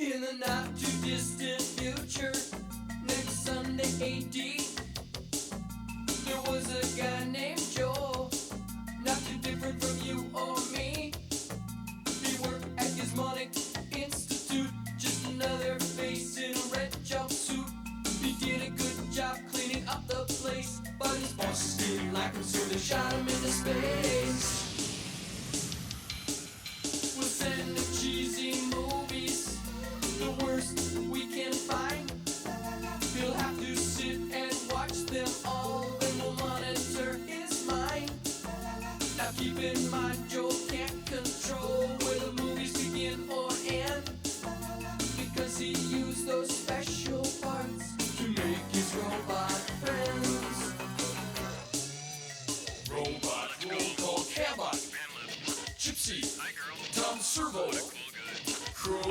In the not too distant future, next Sunday AD, there was a guy named Joel, not too different from you or me. He worked at Gizmonic Institute, just another face in a red jumpsuit. He did a good job cleaning up the place, but his bosses didn't like him, so they shot him into space. We'll send him cheesy movies, the worst we can find. He'll have to sit and watch them all, then we'll monitor his mind. Now keep in mind, Joel can't control where the movies begin or end, because he used those special parts to make his robot friends. Robot roll call Cabot, Gypsy, Tom Servo, Crow.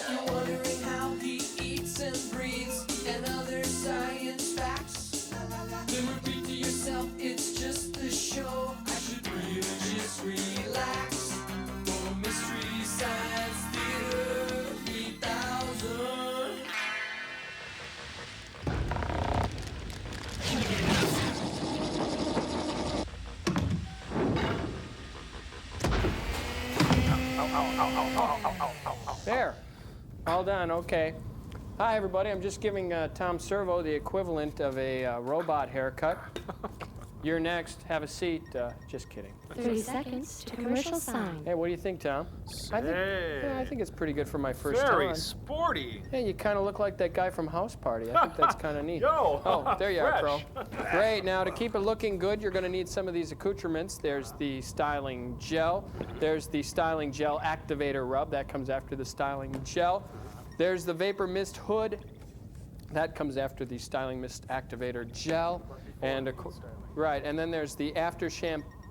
You're wondering how he eats and breathes and other science facts. Then repeat to yourself, it's just the show. I should really just relax. For Mystery Science Theater 3000. There. All done. Okay. Hi, everybody. I'm just giving Tom Servo the equivalent of a robot haircut. You're next. Have a seat. Just kidding. 30 seconds to commercial sign. Hey, what do you think, Tom? I think it's pretty good for my first time. Very sporty. Hey, you kind of look like that guy from House Party. I think that's kind of neat. Yo, oh, there you are, fresh. Crow. Great. Now, to keep it looking good, you're going to need some of these accoutrements. There's the styling gel. There's the styling gel activator rub. That comes after the styling gel. There's the vapor mist hood. That comes after the styling mist activator gel. And right, and then there's the after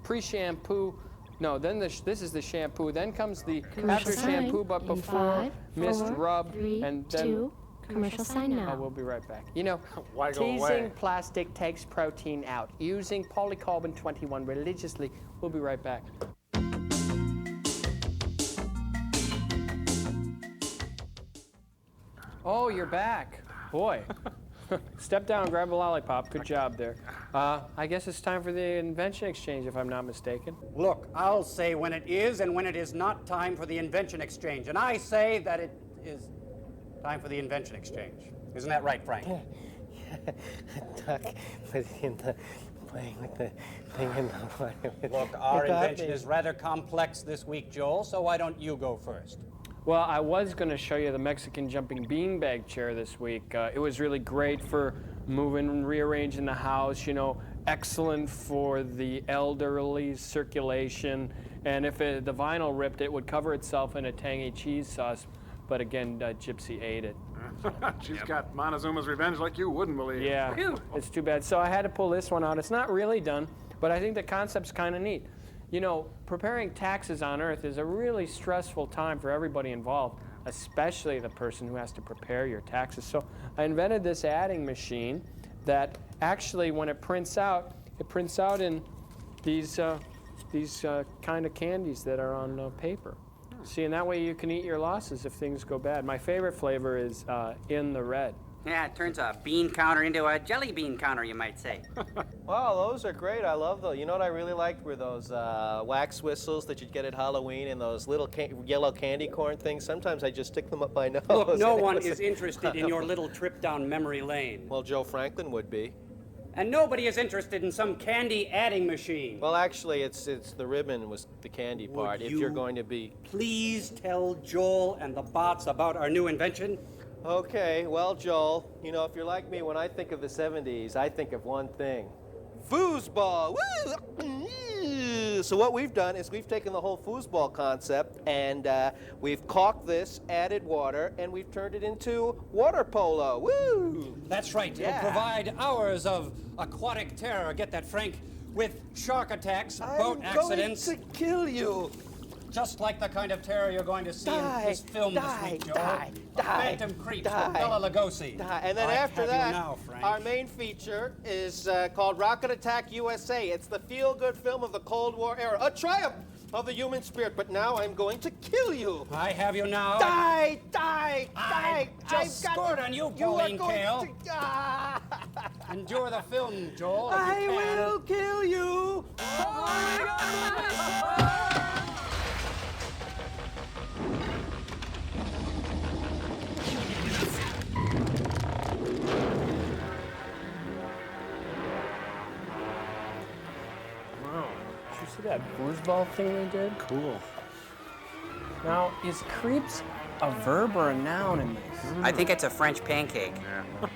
pre-shampoo. No, then this is the shampoo. Then comes the Commercial after shampoo, sign but in before 5, mist 4, rub, 3, and then 2, commercial sign now. Oh, we'll be right back. You know, Why go teasing away? plastic takes protein out. Using polycarbon 21 religiously. We'll be right back. Oh, you're back. Boy. Step down, grab a lollipop. Good job there. I guess it's time for the invention exchange, if I'm not mistaken. Look, I'll say when it is and when it is not time for the invention exchange. And I say that it is time for the invention exchange. Isn't that right, Frank? Duck was in the playing with the thing in the water. Look, our invention is rather complex this week, Joel, so why don't you go first? Well, I was going to show you the Mexican jumping beanbag chair this week. It was really great for moving and rearranging the house, you know, excellent for the elderly circulation. And if the vinyl ripped, it would cover itself in a tangy cheese sauce. But again, Gypsy ate it. She's got Montezuma's revenge like you wouldn't believe. Yeah, it's too bad. So I had to pull this one out. It's not really done, but I think the concept's kind of neat. You know, preparing taxes on Earth is a really stressful time for everybody involved, especially the person who has to prepare your taxes. So I invented this adding machine that actually, when it prints out in these kind of candies that are on paper. See, and that way you can eat your losses if things go bad. My favorite flavor is in the red. Yeah, it turns a bean counter into a jelly bean counter, you might say. Wow, those are great. I love those. You know what I really liked were those wax whistles that you'd get at Halloween and those little yellow candy corn things. Sometimes I just stick them up my nose. Look, no one is interested in your little trip down memory lane. Well, Joe Franklin would be. And nobody is interested in some candy adding machine. Well, actually, it's the ribbon was the candy part. If you're going to be... Please tell Joel and the bots about our new invention. Okay, well, Joel, you know, if you're like me, when I think of the 70s, I think of one thing. Foosball! Woo! So what we've done is we've taken the whole foosball concept and we've caulked this, added water, and we've turned it into water polo. Woo! That's right. Yeah. It'll provide hours of aquatic terror, get that, Frank, with shark attacks, boat accidents. I'm going to kill you. Just like the kind of terror you're going to see in this film this week, Joe. Die. Phantom Creeps with Bela Lugosi. And then after that, now, Frank. our main feature is called Rocket Attack USA. It's the feel-good film of the Cold War era. A triumph of the human spirit, but now I'm going to kill you. I have you now. Die, die, I die. just scored on you, Pauline Kael. Endure the film, Joel, if I you can. will kill you. Wow. Did you see that foosball thing they did? Cool. Now, is creeps a verb or a noun in this? I think it's a French pancake. Yeah.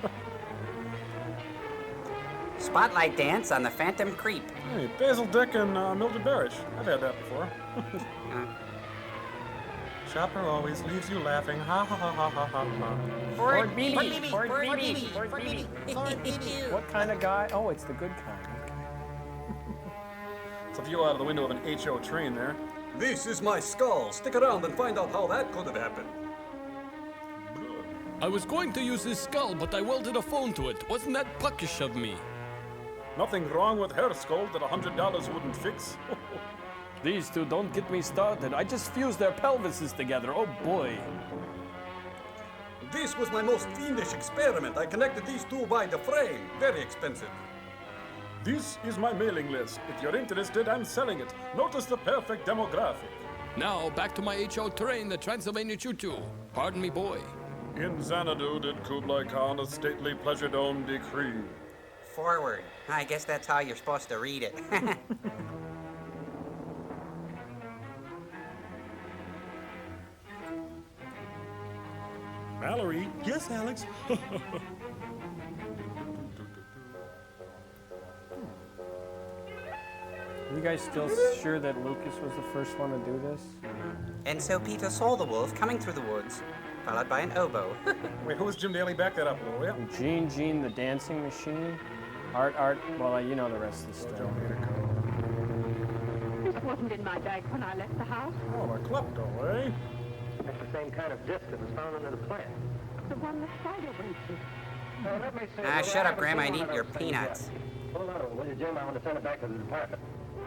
Spotlight dance on the Phantom Creep. Hey, Basil Dick and Mildred Barish. I've had that before. Shopper always leaves you laughing. Ha ha ha ha ha ha ha. Fort Beebe. Fort Beebe. Fort Beebe. What kind of guy? Oh, it's the good kind. It's a view out of the window of an HO train there. This is my skull. Stick around and find out how that could have happened. I was going to use his skull, but I welded a phone to it. Wasn't that puckish of me? Nothing wrong with her skull that $100 wouldn't fix. These two don't get me started. I just fused their pelvises together. Oh boy. This was my most fiendish experiment. I connected these two by the frame. Very expensive. This is my mailing list. If you're interested, I'm selling it. Notice the perfect demographic. Now, back to my HO train, the Transylvania Choo-Choo. Pardon me, boy. In Xanadu did Kublai Khan a stately pleasure dome decree. Forward. I guess that's how you're supposed to read it. Mallory? Yes, Alex? You guys still sure that Lucas was the first one to do this? And so Peter saw the wolf coming through the woods, followed by an oboe. Wait, who was Jim Daly? Back that up a little, yeah? Gene the dancing machine. Art, well, you know the rest of the story. This wasn't in my bag when I left the house. Oh, a klepto, eh? That's the same kind of disc that was found under the plant. The one the spider went to. Let me see. Shut up, Grandma. I'd eat your peanuts. Hold on, will you, Jim? I want to send it back to the department.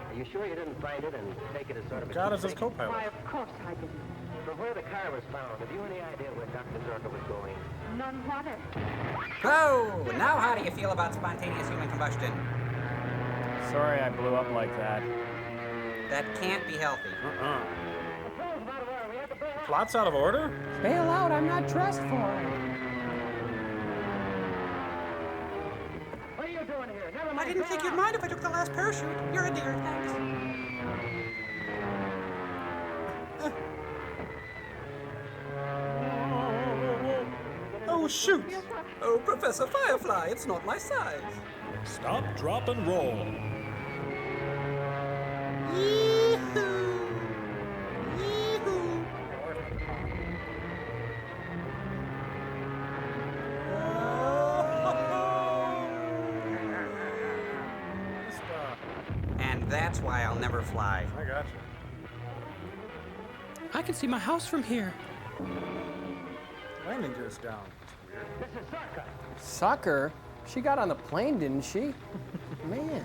Are you sure you didn't find it and take it as sort of a God is his keepsake? co-pilot. Why, of course I didn't. From where the car was found, have you any idea where Dr. Zerka was going? None whatever. Oh, now how do you feel about spontaneous human combustion? Sorry I blew up like that. That can't be healthy. Plot's out of order? Bail out, I'm not dressed for it. What are you doing here? Never mind. I didn't think you'd mind if I took the last parachute. You're a dear, thanks. Oh, shoot! Oh, Professor Firefly, it's not my size. Stop, drop, and roll. And that's why I'll never fly. I got you. I can see my house from here. Landing gear's down. This is Zerka. Sucker? She got on the plane, didn't she? Man.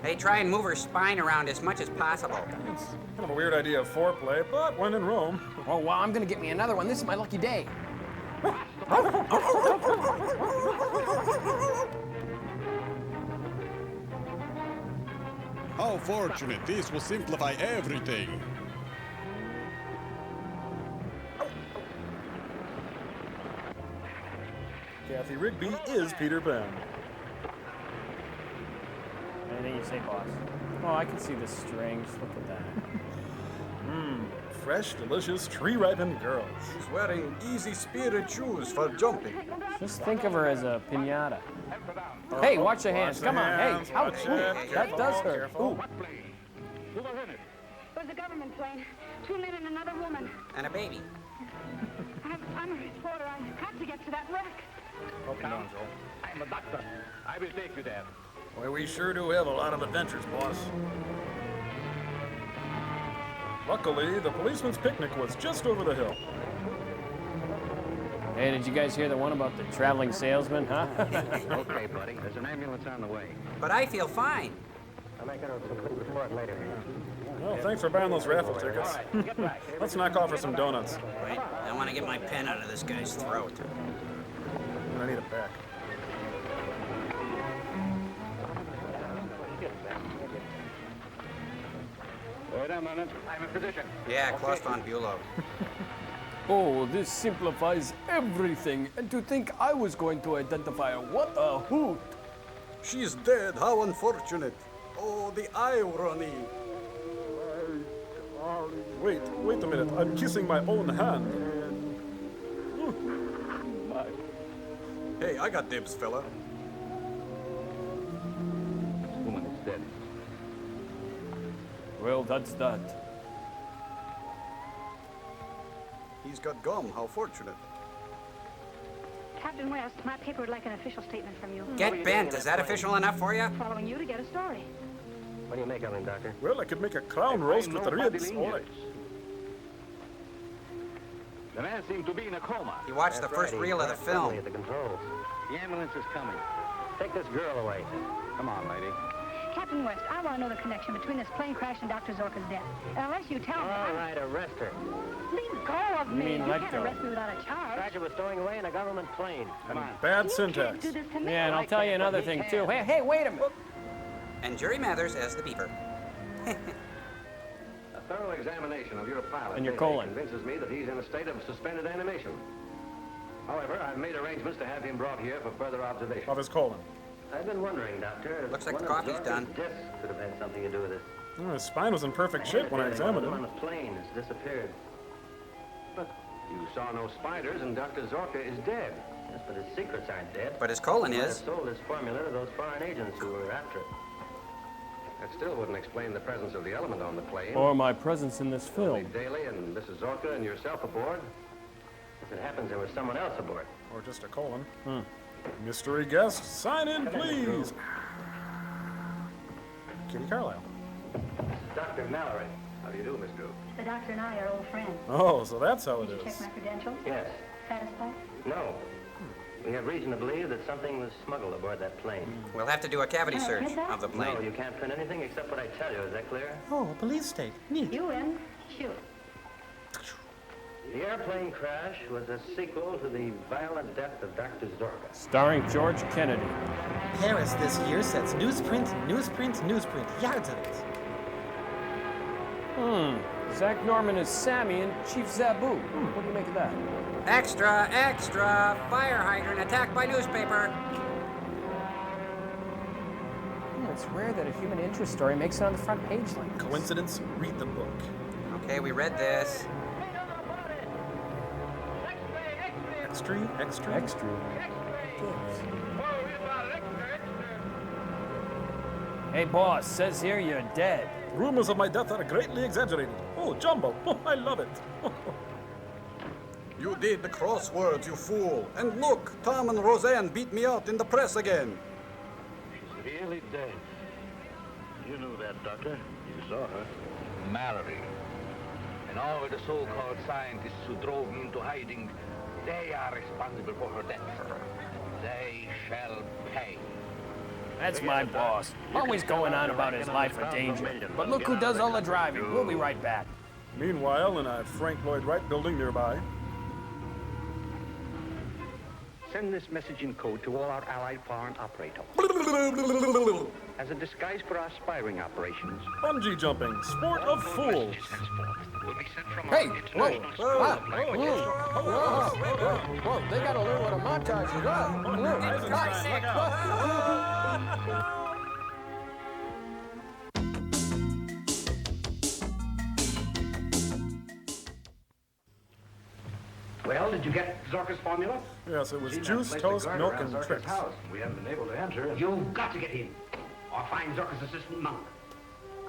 Hey, try and move her spine around as much as possible. It's kind of a weird idea of foreplay, but when in Rome. Oh, wow, I'm gonna get me another one. This is my lucky day. How fortunate. This will simplify everything. Kathy Rigby is Peter Pan. Anything you say, boss? Oh, I can see the strings. Look at that. Fresh, delicious, tree-ripened girls. She's wearing easy spirit shoes for jumping. Just think of her as a pinata. Hey, watch your hands. Come on. Hey, ouch. Ooh, that does hurt. Ooh. Who was in it? It was a government plane. 2 men and another woman. And a baby. I'm a reporter. I have to get to that wreck. Help me down, Joel. I'm a doctor. I will take you there. Boy, we sure do have a lot of adventures, boss. Luckily, the policeman's picnic was just over the hill. Hey, did you guys hear the one about the traveling salesman, huh? Okay, buddy. There's an ambulance on the way. But I feel fine. I'll make a complete report later. Well, thanks for buying those raffle tickets. Let's knock off for some donuts. Wait, I want to get my pen out of this guy's throat. I need it back. Wait a minute. I'm in position. Yeah, Klaus von Bülow. Oh, this simplifies everything. And to think I was going to identify her. What a hoot. She's dead. How unfortunate. Oh, the irony. Wait a minute. I'm kissing my own hand. Hey, I got dibs, fella. Woman is dead. Well, that's that. He's got gum. How fortunate. Captain West, my paper would like an official statement from you. Get bent. Is that official enough for you? Following you to get a story. What do you make of him, Doctor? Well, I could make a clown roast with the ribs. All right. The man seemed to be in a coma. You watched the first reel of the film. At the controls. The ambulance is coming. Take this girl away. Come on, lady. Captain West, I want to know the connection between this plane crash and Dr. Zorka's death. And unless you tell me... All right, arrest her. Leave go of me. mean You let can't go. arrest me without a charge. Roger was stowing away in a government plane. Come on. Bad syntax. Do this to me. Yeah, and I'll tell you another thing, too. Hey, wait a minute. And Jerry Mathers as the beaver. A thorough examination of your pilot And your colon. convinces me that he's in a state of suspended animation. However, I've made arrangements to have him brought here for further observation. Of his colon. I've been wondering, Doctor, if Looks like one the of coffee's Zorka's done. deaths could have had something to do with it. Oh, his spine was in perfect shape when I examined On him. the plane has disappeared. But you saw no spiders, and Dr. Zorka is dead. Yes, but his secrets aren't dead. But his colon He might is. have sold his formula to those foreign agents who were after it. That still wouldn't explain the presence of the element on the plane. Or my presence in this Only film. Daly and Mrs. Zorka and yourself aboard. If it happens, there was someone else aboard. Or just a colon. Mystery guest, sign in, please. Kitty Carlisle. Dr. Mallory. How do you do, Miss Drew? The doctor and I are old friends. Oh, so that's how it Did you is. check my credentials? Yes. Satisfied? No. We have reason to believe that something was smuggled aboard that plane. We'll have to do a cavity Can I search print that? of the plane. No, you can't print anything except what I tell you. Is that clear? Oh, a police state. Neat. You win. Shoot. The airplane crash was a sequel to the violent death of Dr. Zorka. Starring George Kennedy. Paris this year sets newsprint, newsprint, newsprint. Yards of it. Zach Norman is Sammy and Chief Zabu. What do you make of that? Extra, extra! Fire hydrant attacked by newspaper. It's rare that a human interest story makes it on the front page like this. Coincidence? Read the book. Okay, we read this. Extra. Hey, boss, says here you're dead. Rumors of my death are greatly exaggerated. Oh, Jumbo. I love it. You did the crosswords, you fool. And look, Tom and Roseanne beat me out in the press again. She's really dead. You knew that, Doctor. You saw her. Mallory. And all of the so-called scientists who drove me into hiding, they are responsible for her death. They shall pay. That's my boss. Always going on about his life or danger. But look who does all the driving. We'll be right back. Meanwhile, in a Frank Lloyd Wright building nearby. Send this message in code to all our allied foreign operators. As a disguise for our spying operations. Bungee jumping, sport of fools. Hey, whoa, they gotta learn what a montage is. Well, did you get Zorka's formula? Yes, it was juice, toast, milk, and tricks. We haven't been able to enter. You've got to get in, or find Zorka's assistant monk.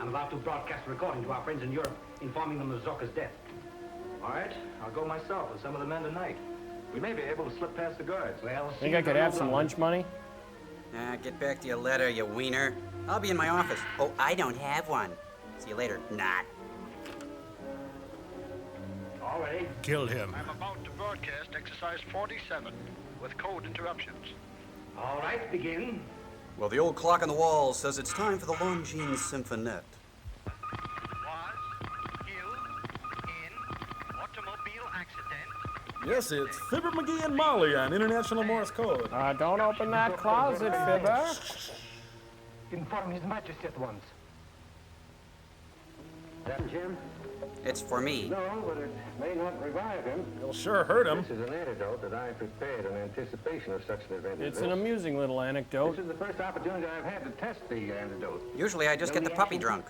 I'm about to broadcast a recording to our friends in Europe, informing them of Zorka's death. All right, I'll go myself with some of the men tonight. We may be able to slip past the guards. Well, Think I could have some lunch money? Nah, get back to your letter, you wiener. I'll be in my office. Oh, I don't have one. See you later. Not. All ready? Kill him. I'm about to broadcast exercise 47 with code interruptions. All right, begin. Well, the old clock on the wall says it's time for the Longines Symphonette. 1, Yes, it's Fibber McGee and Molly on International Morse Code. Don't open that closet, Fibber. Inform His Majesty at once. That Jim? It's for me. No, but it may not revive him. It'll sure hurt him. This is an antidote that I prepared in anticipation of such an event. It's an amusing little anecdote. This is the first opportunity I've had to test the antidote. Usually I just get the puppy drunk.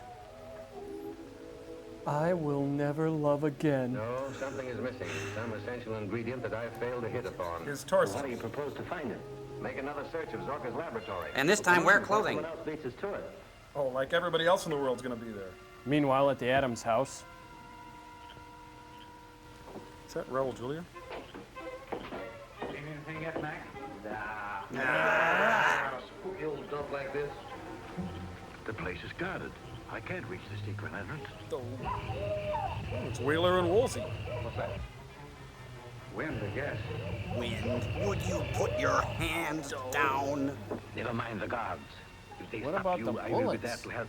I will never love again. No, something is missing. Some essential ingredient that I failed to hit upon. His torso. How do you propose to find it? Make another search of Zorka's laboratory. And this time wear clothing. What else beats us to it? Oh, like everybody else in the world's gonna be there. Meanwhile, at the Adams house. Is that Raul Julia? Seen anything yet, Mac? Nah. Spooky old dump like this. The place is guarded. I can't reach the secret entrance. Oh, it's Wheeler and Woolsey. What's that? Wind, I guess. Wind, would you put your hands down? Never mind the guards. If they What stop about you, the I will be bullets? there to help.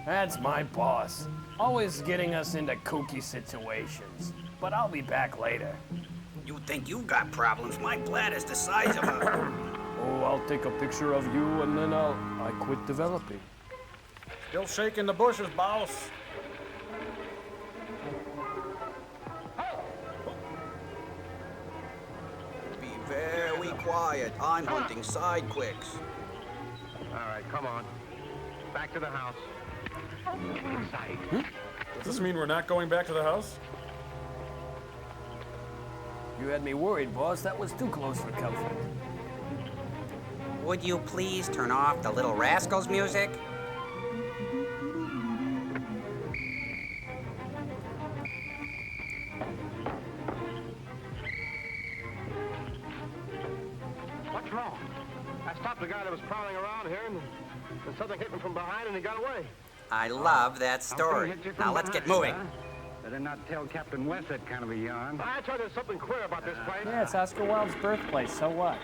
That's my boss. Always getting us into kooky situations. But I'll be back later. You think you've got problems? My bladder's the size of a... Oh, I'll take a picture of you and then I quit developing. Still shaking the bushes, boss. Be very quiet. I'm hunting sidekicks. All right, come on. Back to the house. Get inside. Does this mean we're not going back to the house? You had me worried, boss. That was too close for comfort. Would you please turn off the Little Rascals music? What's wrong? I stopped the guy that was prowling around here, and something hit him from behind, and he got away. I love that story. Now let's get moving. Better not tell Captain West that kind of a yarn. I told you there's something queer about this place. Yeah, it's Oscar Wilde's birthplace, so what?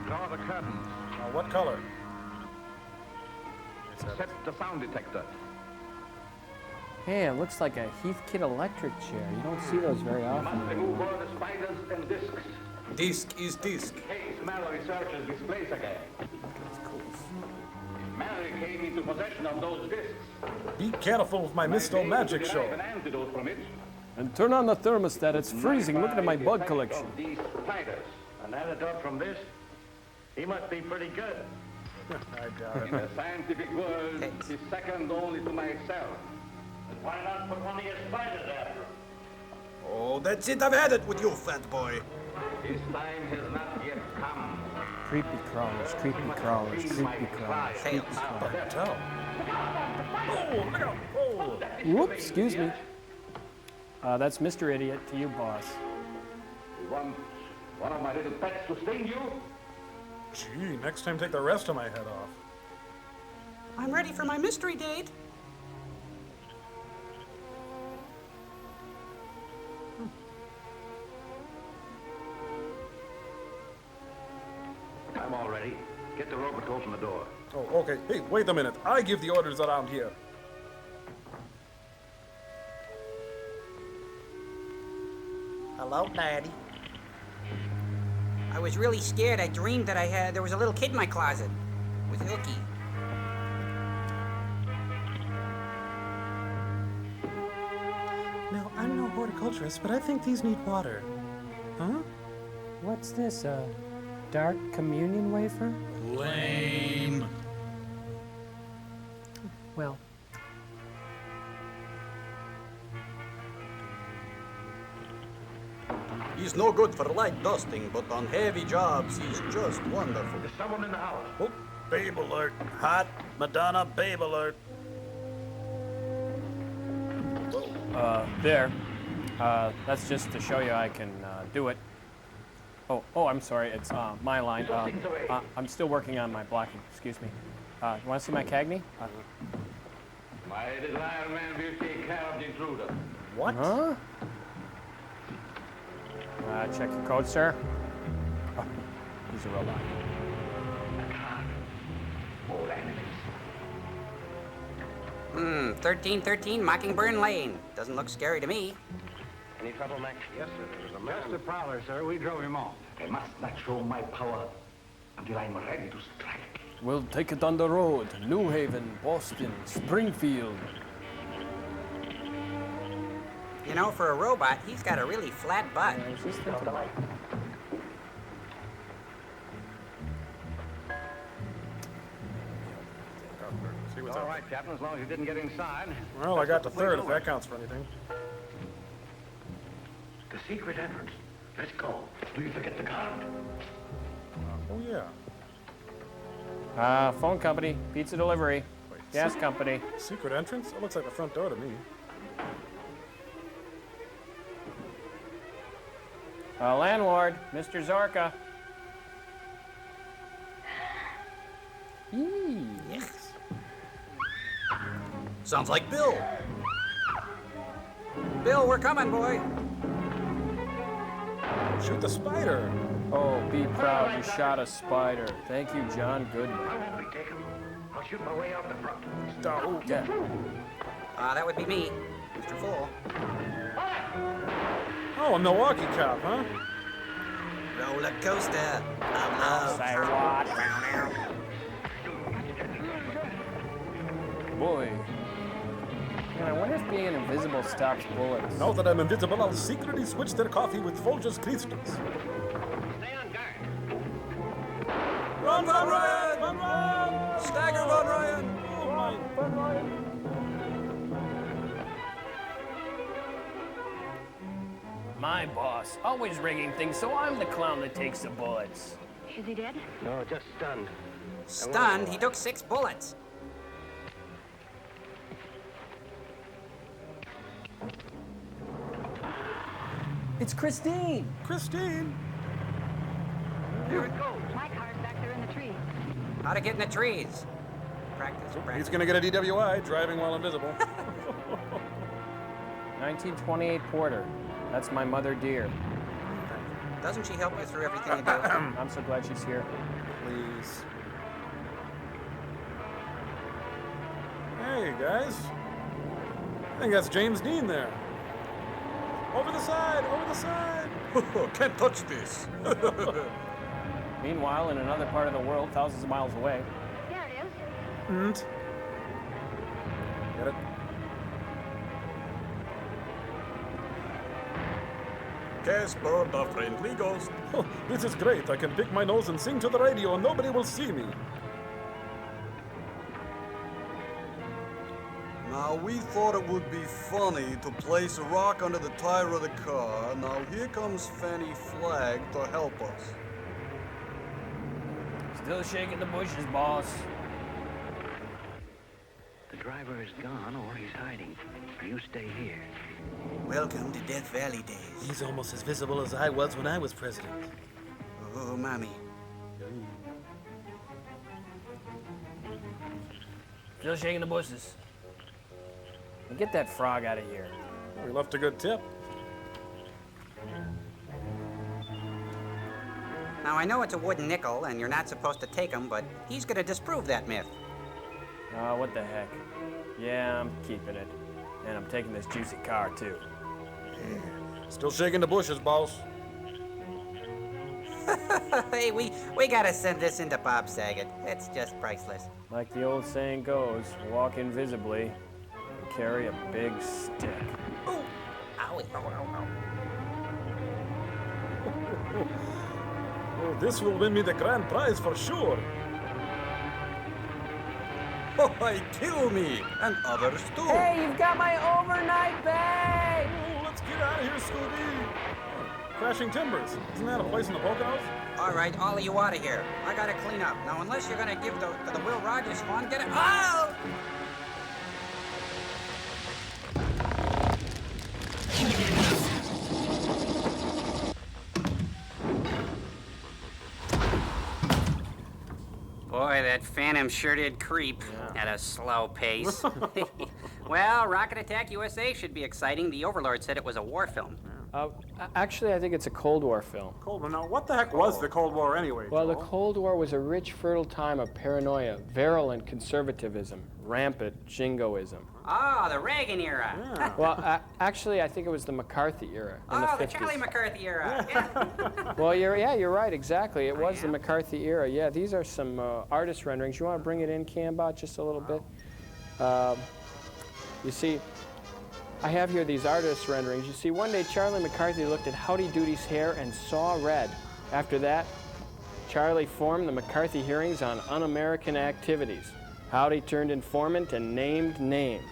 Draw the curtains. What color? Set the sound detector. Hey, it looks like a Heathkit electric chair. You don't see those very Must often. remove all the spiders and discs. Disc is disc. In case Mallory searches this place again. That's cool. Mallory came into possession of those discs. Be careful with my Misto Magic Show. An antidote from it. And turn on the thermostat. It's freezing. Look at my bug collection. These spiders. An antidote from this? He must be pretty good. I doubt In the scientific world, he's second only to myself. Why not put one of your spiders after him? Oh, that's it. I've had it with you, fat boy. His time has not yet come. Creepy crawlers, creepy crawlers, creepy crawlers. Tails. Tell. Oh, look out! Oh. Whoops, excuse me. That's Mr. Idiot to you, boss. You want one of my little pets to sting you? Gee, next time take the rest of my head off. I'm ready for my mystery date. I'm all ready. Get the roper to open the door. Oh, okay. Hey, wait a minute. I give the orders around here. Hello, Daddy. I was really scared. I dreamed that there was a little kid in my closet with Hooky. Now, I'm no horticulturist, but I think these need water. Huh? What's this, dark communion wafer? Lame. Well, He's no good for light dusting, but on heavy jobs, he's just wonderful. There's someone in the house. Oh, babe alert. Hot Madonna babe alert. there. That's just to show you I can do it. Oh, I'm sorry. It's my line. I'm still working on my blocking. Excuse me. You want to see my Cagney? My little Iron Man will take care of the intruder. What? Huh? Check your code, sir. Oh, he's a robot. All enemies. 1313 Mockingbird Lane. Doesn't look scary to me. Any trouble, Mac? Yes, sir. There was a master prowler, sir. We drove him off. I must not show my power until I'm ready to strike. We'll take it on the road. New Haven, Boston, Springfield. You know, for a robot, he's got a really flat butt. See what's All up. right, Captain, as long as you didn't get inside. Well, I got to third, if that counts for anything. The secret entrance. Let's go. Do you forget the card? Oh, yeah. Phone company, pizza delivery, gas company. Secret entrance? It looks like the front door to me. Landlord, Mr. Zorka. Yes. Sounds like Bill. Bill, we're coming, boy. Shoot the spider. Oh, be proud you shot a spider. Thank you, John Goodman. I won't be taken. I'll shoot my way out the front. Oh, yeah. That would be me, Mr. Fool. Oh, a Milwaukee cop, huh? Roller coaster. Say what? Boy. Man, I wonder if being invisible stops bullets. Now that I'm invisible, I'll secretly switch their coffee with Folgers Christus. Stay on guard. Run, Ryan! Run! Stagger, Von Ryan! Oh, my. Run, Ryan! My boss, always rigging things, so I'm the clown that takes the bullets. Is he dead? No, just stunned. Stunned? He took 6 bullets. It's Christine! Christine! Here it goes. My car's back there in the tree. How to get in the trees. Practice, He's practice. gonna get a DWI, driving while invisible. 1928 Porter. That's my mother dear. Doesn't she help you through everything you do? I'm so glad she's here. Please. Hey, guys. I think that's James Dean there. Over the side! Over the side! Can't touch this. Meanwhile, in another part of the world, thousands of miles away. There it is. And? Get it? Casper, the friendly ghost. Oh, this is great. I can pick my nose and sing to the radio and nobody will see me. Now, we thought it would be funny to place a rock under the tire of the car. Now, here comes Fanny Flagg to help us. Still shaking the bushes, boss. The driver is gone or he's hiding. You stay here. Welcome to Death Valley days. He's almost as visible as I was when I was president. Oh, mommy. Still shaking the bushes. Get that frog out of here. We left a good tip. Now, I know it's a wooden nickel, and you're not supposed to take them, but he's gonna disprove that myth. Oh, what the heck. Yeah, I'm keeping it. And I'm taking this juicy car, too. Still shaking the bushes, boss. Hey, we gotta send this into Bob Saget. It's just priceless. Like the old saying goes, walk invisibly and carry a big stick. Ooh! Owie! Oh, this will win me the grand prize for sure. Oh, kill me, and others too. Hey, you've got my overnight bag! Oh, let's get out of here, Scooby. Crashing Timbers. Isn't that a place in the Poconos? All right, all of you out of here. I gotta clean up. Now, unless you're gonna give to the Will Rogers Fund, get it. Oh! Boy, that Phantom sure did creep at a slow pace. Well, Rocket Attack USA should be exciting. The Overlord said it was a war film. Actually, I think it's a Cold War film. Cold War. Now, what the heck was the Cold War anyway, Well, the Joel? Cold War was a rich, fertile time of paranoia, virulent conservatism, rampant jingoism. Oh, the Reagan era. Yeah. Well, actually, I think it was the McCarthy era in the 50s. The Charlie McCarthy era. Yeah. Well, you're right, exactly. It was the McCarthy era. Yeah, these are some artist renderings. You want to bring it in, Cambot, just a little bit? You see, I have here these artist renderings. You see, one day Charlie McCarthy looked at Howdy Doody's hair and saw red. After that, Charlie formed the McCarthy hearings on un-American activities. Howdy turned informant and named names.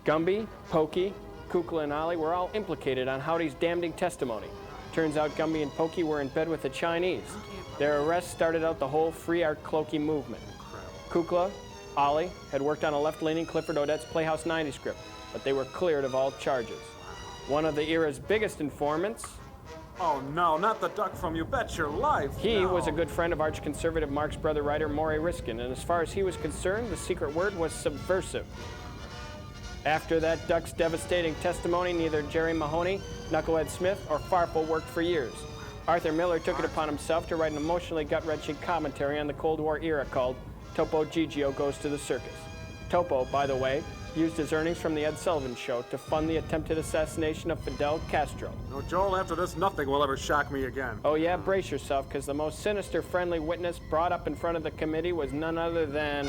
Gumby, Pokey, Kukla, and Ollie were all implicated on Howdy's damning testimony. Turns out Gumby and Pokey were in bed with the Chinese. Their arrest started out the whole free art cloaky movement. Kukla, Ollie had worked on a left-leaning Clifford Odets Playhouse 90 script, but they were cleared of all charges. One of the era's biggest informants. Oh no, not the duck from You Bet Your Life. He was a good friend of arch-conservative Marx Brother writer Maury Riskin, and as far as he was concerned, the secret word was subversive. After that duck's devastating testimony, neither Jerry Mahoney, Knucklehead Smith, or Farfel worked for years. Arthur Miller took it upon himself to write an emotionally gut-wrenching commentary on the Cold War era called Topo Gigio Goes to the Circus. Topo, by the way, used his earnings from the Ed Sullivan Show to fund the attempted assassination of Fidel Castro. No, Joel, after this, nothing will ever shock me again. Oh yeah, brace yourself, because the most sinister friendly witness brought up in front of the committee was none other than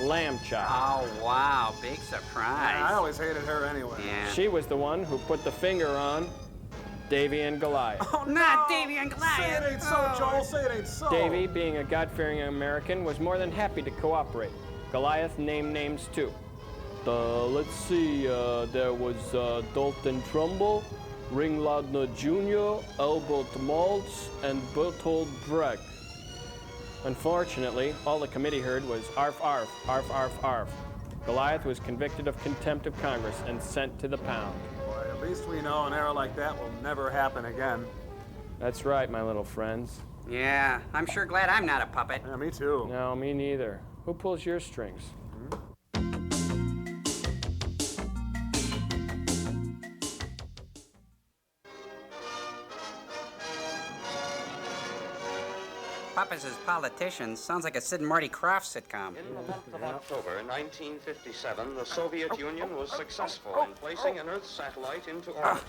Lamb Chop. Oh, wow, big surprise. Yeah, I always hated her anyway. Yeah. She was the one who put the finger on Davy and Goliath. Oh, Not Davy and Goliath. Say it ain't so, Joel. Say it ain't so. Davy, being a God-fearing American, was more than happy to cooperate. Goliath named names too. Let's see, there was Dalton Trumbull, Ringladner Jr., Albert Maltz, and Bertold Brecht. Unfortunately, all the committee heard was arf, arf, arf, arf, arf. Goliath was convicted of contempt of Congress and sent to the pound. Boy, at least we know an era like that will never happen again. That's right, my little friends. Yeah, I'm sure glad I'm not a puppet. Yeah, me too. No, me neither. Who pulls your strings? Puppets as politicians sounds like a Sid and Marty Krofft sitcom. In the month of October 1957, the Soviet Union was successful in placing an Earth satellite into orbit.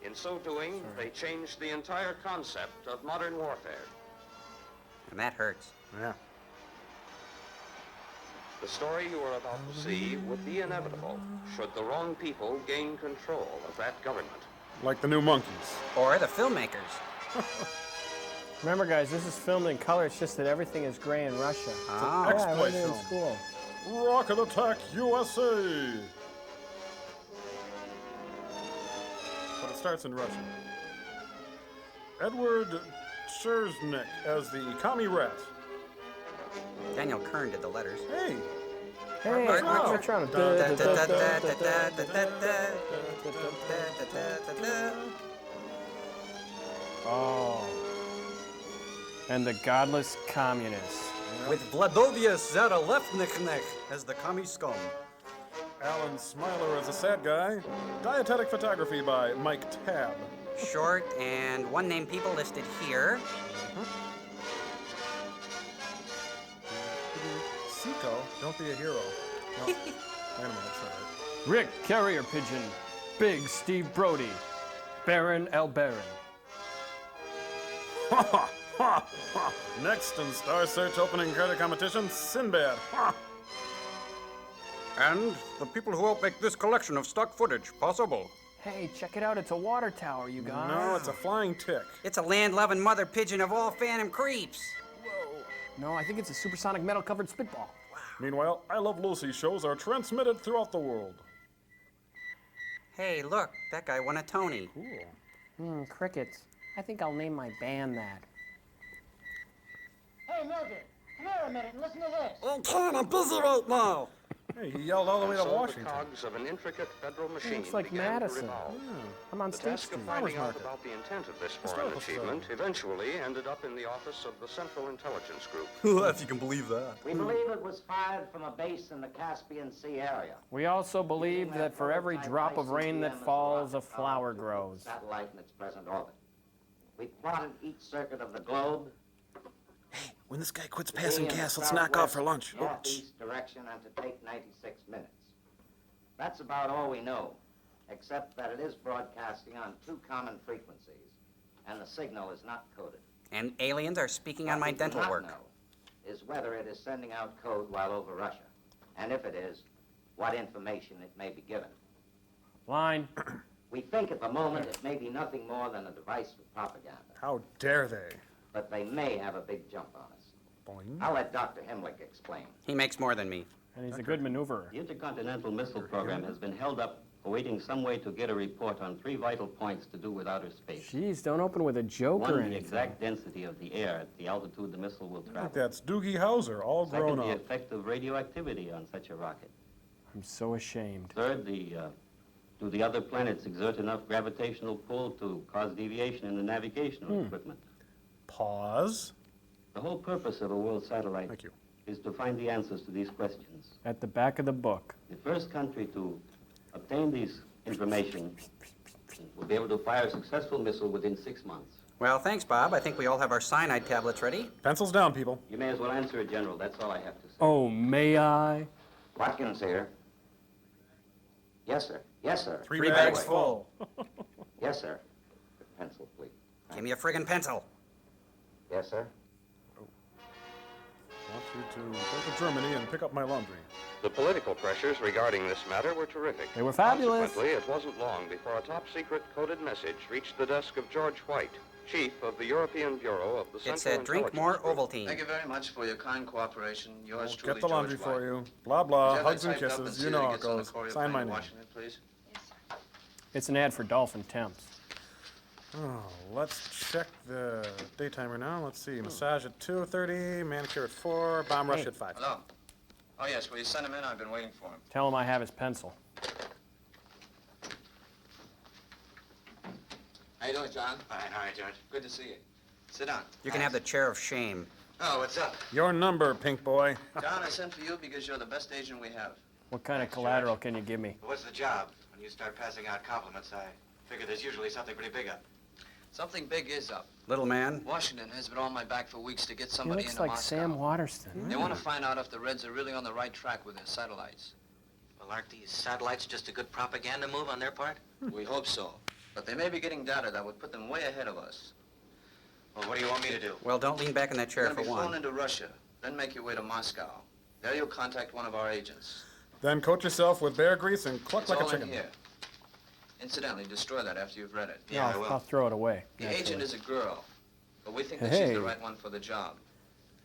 In so doing, they changed the entire concept of modern warfare. And that hurts. Yeah. The story you are about to see would be inevitable should the wrong people gain control of that government. Like the new monkeys. Or the filmmakers. Remember, guys, this is filmed in color. It's just that everything is gray in Russia. Oh. Yeah, I learned it in school. Rocket Attack U.S.A. But it starts in Russian. Edward Scherznik as the commie rat. Daniel Kern did the letters. Hey. Hey, what's wrong? Oh. And the godless communists. With Vladovia Zaralefniknek as the commie scum. Alan Smiler as a sad guy. Dietetic photography by Mike Tabb. Short and one-name people listed here. Seco, don't be a hero. No. Wait a minute, sorry. Rick Carrier Pigeon, Big Steve Brody, Baron L. Baron. Next in Star Search opening credit competition, Sinbad. And the people who helped make this collection of stock footage possible. Hey, check it out. It's a water tower, you guys. No, it's a flying tick. It's a land-loving mother pigeon of all phantom creeps. No, I think it's a supersonic metal-covered spitball. Wow. Meanwhile, I Love Lucy shows are transmitted throughout the world. Hey, look, that guy won a Tony. Cool. Crickets. I think I'll name my band that. Hey, Mildred, come here a minute and listen to this. Oh, Ken, I'm busy right now. Hey, he yelled all the way to and so Washington. The cogs of an intricate federal machine Looks like began Madison. to revolve. I'm on The State task of Street. finding out Market. about the intent of this foreign Historical achievement eventually ended up in the office of the Central Intelligence Group. If you can believe that. We believe it was fired from a base in the Caspian Sea area. We also believe that for every drop of rain that falls, a flower grows. Satellite in its present orbit. We plotted each circuit of the globe. When this guy quits passing gas, let's knock off for lunch. Oh, Northeast direction and to take 96 minutes. That's about all we know, except that it is broadcasting on 2 common frequencies, and the signal is not coded. And aliens are speaking on my dental work. What we do not know is whether it is sending out code while over Russia, and if it is, what information it may be given. Line. We think at the moment it may be nothing more than a device for propaganda. How dare they? But they may have a big jump on us. Boing. I'll let Dr. Hemlick explain. He makes more than me. And he's a good maneuverer. The Intercontinental Missile Program has been held up awaiting some way to get a report on 3 vital points to do with outer space. Jeez, don't open with a joke or One, the anything. exact density of the air at the altitude the missile will I travel. think that's Doogie Howser, all grown Second, the up. effect of radioactivity on such a rocket. I'm so ashamed. Third, do the other planets exert enough gravitational pull to cause deviation in the navigational equipment? Pause. The whole purpose of a world satellite Thank you. is to find the answers to these questions. At the back of the book. The first country to obtain these information will be able to fire a successful missile within 6 months. Well, thanks, Bob. I think we all have our cyanide tablets ready. Pencils down, people. You may as well answer it, General. That's all I have to say. Oh, may I? Watkins here. Yes, sir. Yes, sir. 3 bags full. Yes, sir. Pencil, please. Give me a friggin' pencil. Yes, sir. I want you to go to Germany and pick up my laundry. The political pressures regarding this matter were terrific. They were fabulous. Consequently, it wasn't long before a top-secret coded message reached the desk of George White, chief of the European Bureau of the Central It said, drink Intelligence more Group. Ovaltine. Thank you very much for your kind cooperation. Yours I'll truly, get the laundry George White. for you. Blah, blah. Would you Hugs have and that typed up kisses. see You that know it how it gets on the goes. courier Sign plane my to name. Washington, please? It's an ad for Dolphin Temps. Oh, let's check the daytimer now. Let's see. Massage at 2:30, manicure at 4, bomb rush Hey. at 5. Hello. Oh, yes, will you send him in? I've been waiting for him. Tell him I have his pencil. How you doing, John? Fine. All right, George. Good to see you. Sit down. You can have the chair of shame. Oh, what's up? Your number, pink boy. John, I sent for you because you're the best agent we have. What kind of collateral can you give me? What's the job? When you start passing out compliments, I figure there's usually something pretty big up. Something big is up. Little man. Washington has been on my back for weeks to get He somebody looks into like Moscow. Sam Waterston. They want to find out if the Reds are really on the right track with their satellites. Well, aren't these satellites just a good propaganda move on their part? We hope so. But they may be getting data that would put them way ahead of us. Well, what do you want me to do? Well, don't lean back in that chair You're for going to be flown one. into Russia, then make your way to Moscow. There you'll contact one of our agents. Then coat yourself with bear grease and cluck It's like a all chicken. in here. Incidentally, destroy that after you've read it. No, I'll throw it away. The naturally. agent is a girl, but we think that Hey. she's the right one for the job.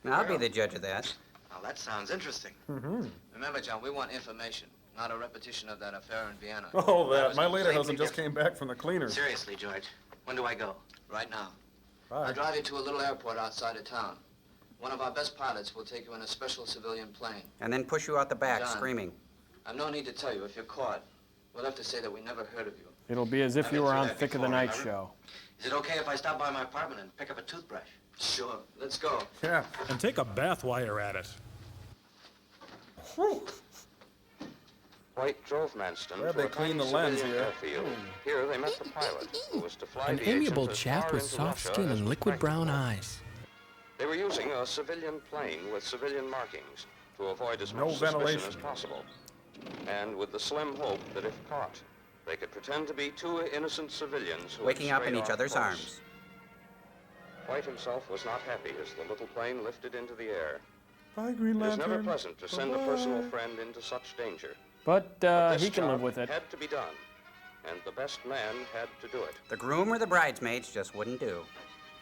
I'll be the judge of that. Well, that sounds interesting. Mm-hmm. Remember, John, we want information, not a repetition of that affair in Vienna. Oh, that. was My later completely husband just different. came back from the cleaners. Seriously, George, when do I go? Right now. Bye. I'll drive you to a little airport outside of town. One of our best pilots will take you in a special civilian plane. And then push you out the back, John. screaming. I've no need to tell you. If you're caught, we'll have to say that we never heard of you. It'll be as if I've you been were through on that Thick of the before, Night remember? show. Is it okay if I stop by my apartment and pick up a toothbrush? Sure. Let's go. Yeah. And take a bath while you're at it. White drove Manston Glad to they a cleaned tiny the lens civilian here. airfield. Here they met the pilot, who was to fly An the agent amiable as chap far with into soft Russia skin as and was liquid brown practicable. eyes. They were using a civilian plane with civilian markings to avoid as No much suspicion ventilation. as possible, and with the slim hope that if caught, they could pretend to be 2 innocent civilians who had Waking up in strayed each off other's course. arms. White himself was not happy as the little plane lifted into the air. Bye, Green It is never Lantern. pleasant to send a personal friend into such danger. But This he can live job with it. had to be done, and the best man had to do it. The groom or the bridesmaids just wouldn't do.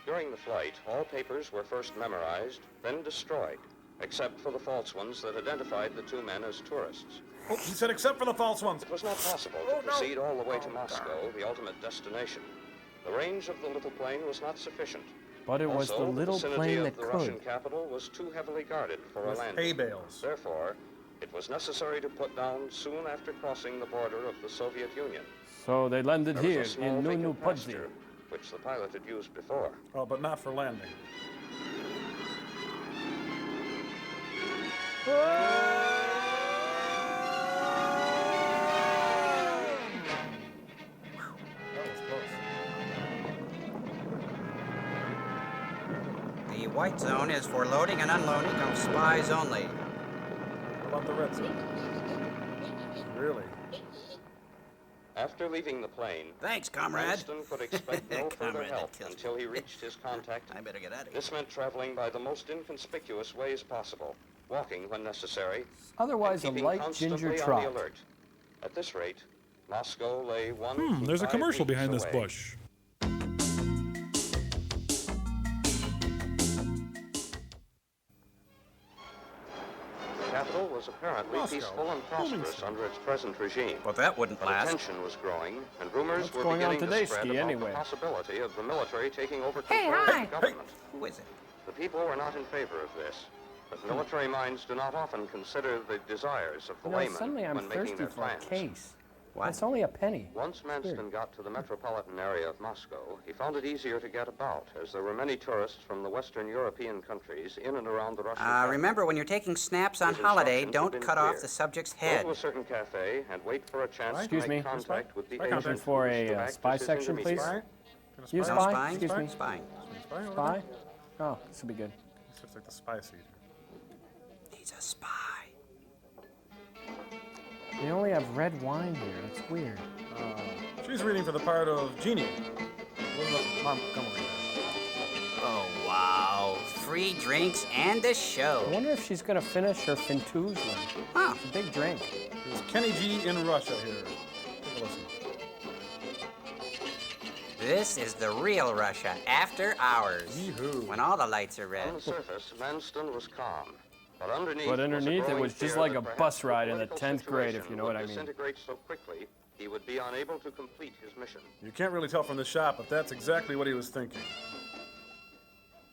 During the flight, all papers were first memorized, then destroyed, except for the false ones that identified the 2 men as tourists. Oh, he said except for the false ones. It was not possible Oh, to no. proceed all the way to Moscow, the ultimate destination. The range of the little plane was not sufficient. But it was Also, the little vicinity plane of that the Russian could. capital was too heavily guarded for With a landing. hay bales. Therefore, It was necessary to put down soon after crossing the border of the Soviet Union. So they landed There was here a small in vacant Nunu Podzi. pasture, which the pilot had used before. Oh, but not for landing. The white zone is for loading and unloading of spies only. How about the red zone? Really? After leaving the plane, Thanks, comrade. Winston could expect no further Comrade, help that kills until he reached his contact. I better get out of here. This meant traveling by the most inconspicuous ways possible, walking when necessary, Otherwise a and keeping light constantly ginger on trot. the alert. At this rate, Moscow lay 1 to There's a 5 commercial weeks behind this away. bush. The capital was apparently Moscow. peaceful and prosperous under its present regime. But that wouldn't But last. tension was growing, and rumors What's were going on beginning today, to spread Ski, about anyway? the possibility of the military taking over Hey, control hi. of the government. Who is it? The people were not in favor of this, but military minds do not often consider the desires of the You know, layman suddenly I'm when making thirsty their for a plans. case. What? It's only a penny. Once Manston got to the metropolitan area of Moscow, he found it easier to get about, as there were many tourists from the Western European countries in and around the Russian capital. Remember, when you're taking snaps on His holiday, instructions had don't been cut off clear. the subject's Go head. to a certain cafe and wait for a chance Excuse to me. make contact with the Spy agent Looking for who was a to act spy as his section, please. intermediary. You No, spy? spying? Excuse me. Spying. Spy? over Spy? there? Oh, this will be good. This looks like the spy seat. He's a spy. They only have red wine here. That's weird. She's reading for the part of Jeannie. Mom, come over here. Oh, wow. Free drinks and a show. I wonder if she's going to finish her Fintuzler. Huh. It's a big drink. There's Kenny G in Russia here. Take a listen. This is the real Russia, after hours. Yee-hoo. When all the lights are red. On the surface, Manston was calm. But underneath, It growing was just fear like that a perhaps bus ride in the political 10th grade, if situation you know what would I mean. disintegrate so quickly, he would be unable to complete his mission. You can't really tell from the shot, but that's exactly what he was thinking.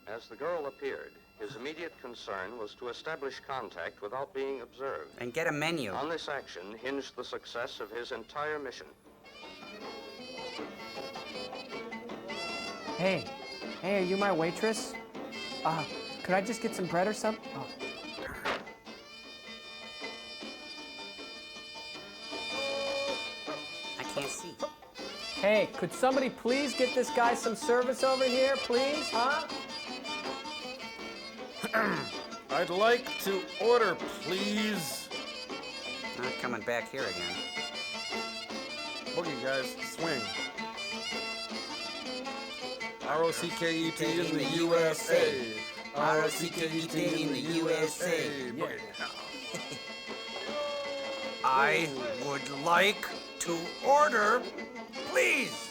As the girl appeared, his immediate concern was to establish contact without being observed. And get a menu. On this action hinged the success of his entire mission. Hey, are you my waitress? Could I just get some bread or something? Oh. I can't see. Hey, could somebody please get this guy some service over here, please? Huh? I'd like to order, please. Not coming back here again. Boogie, guys, swing. R-O-C-K-E-T in the USA. R-O-C-K-E-T in the USA. Boogie. I would like to order, please.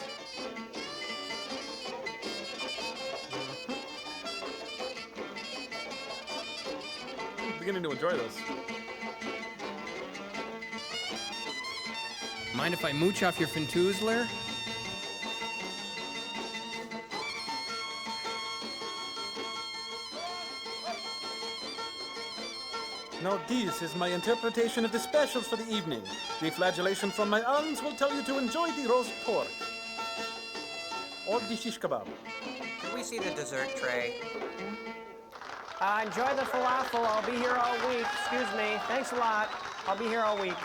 I'm beginning to enjoy this. Mind if I mooch off your Fintuzler? Now this is my interpretation of the specials for the evening. The flagellation from my aunts will tell you to enjoy the roast pork. Or the shish kebab. Can we see the dessert tray? Enjoy the falafel. I'll be here all week. Excuse me. Thanks a lot. I'll be here all week.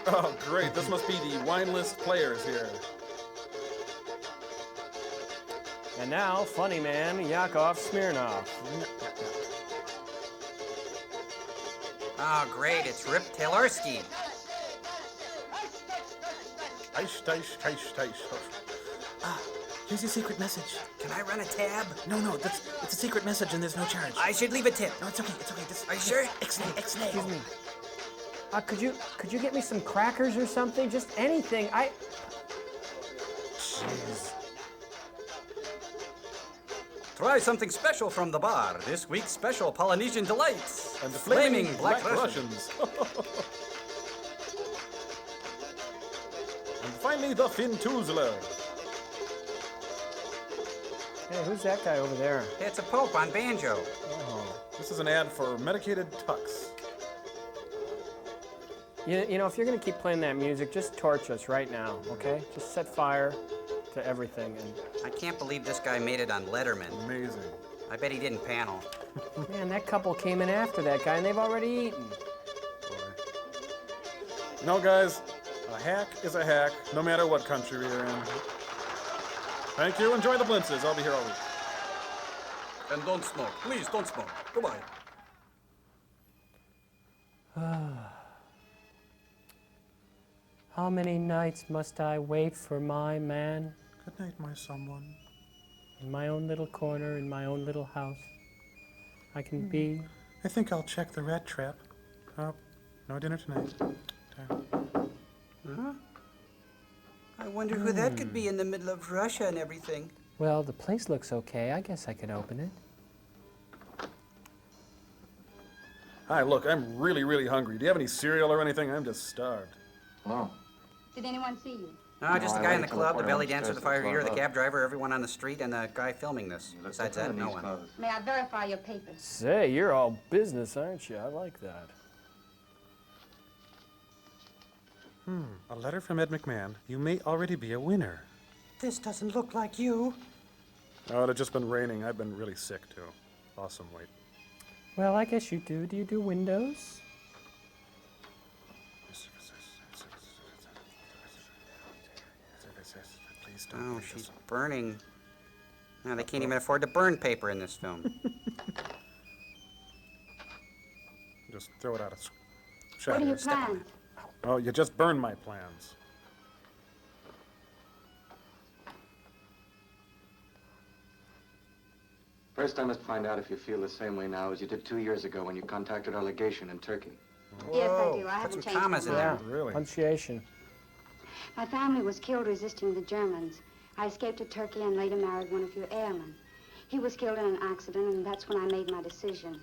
Oh, great. This must be the wine list players here. And now, funny man, Yakov Smirnov. Oh, great. It's Rip Taylorski. Taish, taish, taish, taish. Here's your secret message. Can I run a tab? No, it's a secret message and there's no charge. I should leave a tip. No, it's okay. Are you sure? Excellent. Excuse me. Could you get me some crackers or something? Just anything. Jeez. Try something special from the bar. This week's special Polynesian delights. And the Flaming Black Russians. And finally, the Fintuzler. Hey, who's that guy over there? It's a Pope on banjo. Oh. This is an ad for medicated tux. You know, if you're going to keep playing that music, just torch us right now, okay? Just set fire to everything. And I can't believe this guy made it on Letterman. Amazing. I bet he didn't panel. Man, that couple came in after that guy, and they've already eaten. No, guys, a hack is a hack, no matter what country you're in. Thank you. Enjoy the blintzes. I'll be here all week. And don't smoke. Please, don't smoke. Goodbye. How many nights must I wait for my man? Good night, my someone. In my own little corner, in my own little house. I can be. I think I'll check the rat trap. Oh, no dinner tonight. Huh? I wonder who that could be in the middle of Russia and everything. Well, the place looks okay. I guess I could open it. Hi, look, I'm really, really hungry. Do you have any cereal or anything? I'm just starved. Hello. Did anyone see you? No, just the guy in the club, the belly dancer, the fire eater, the cab driver, everyone on the street, and the guy filming this. Besides that, no one. May I verify your papers? Say, you're all business, aren't you? I like that. A letter from Ed McMahon. You may already be a winner. This doesn't look like you. Oh, it had just been raining. I've been really sick, too. Lost some weight. Well, I guess you do. Do you do windows? Oh, she's burning. No, they can't even afford to burn paper in this film. Just throw it out of What do you shadow. plan? Oh, you just burned my plans. First, I must find out if you feel the same way now as you did 2 years ago when you contacted our legation in Turkey. Yes, I do. I Put haven't some changed commas my in there. mind. Really? Punctuation. My family was killed resisting the Germans. I escaped to Turkey and later married one of your airmen. He was killed in an accident, and that's when I made my decision.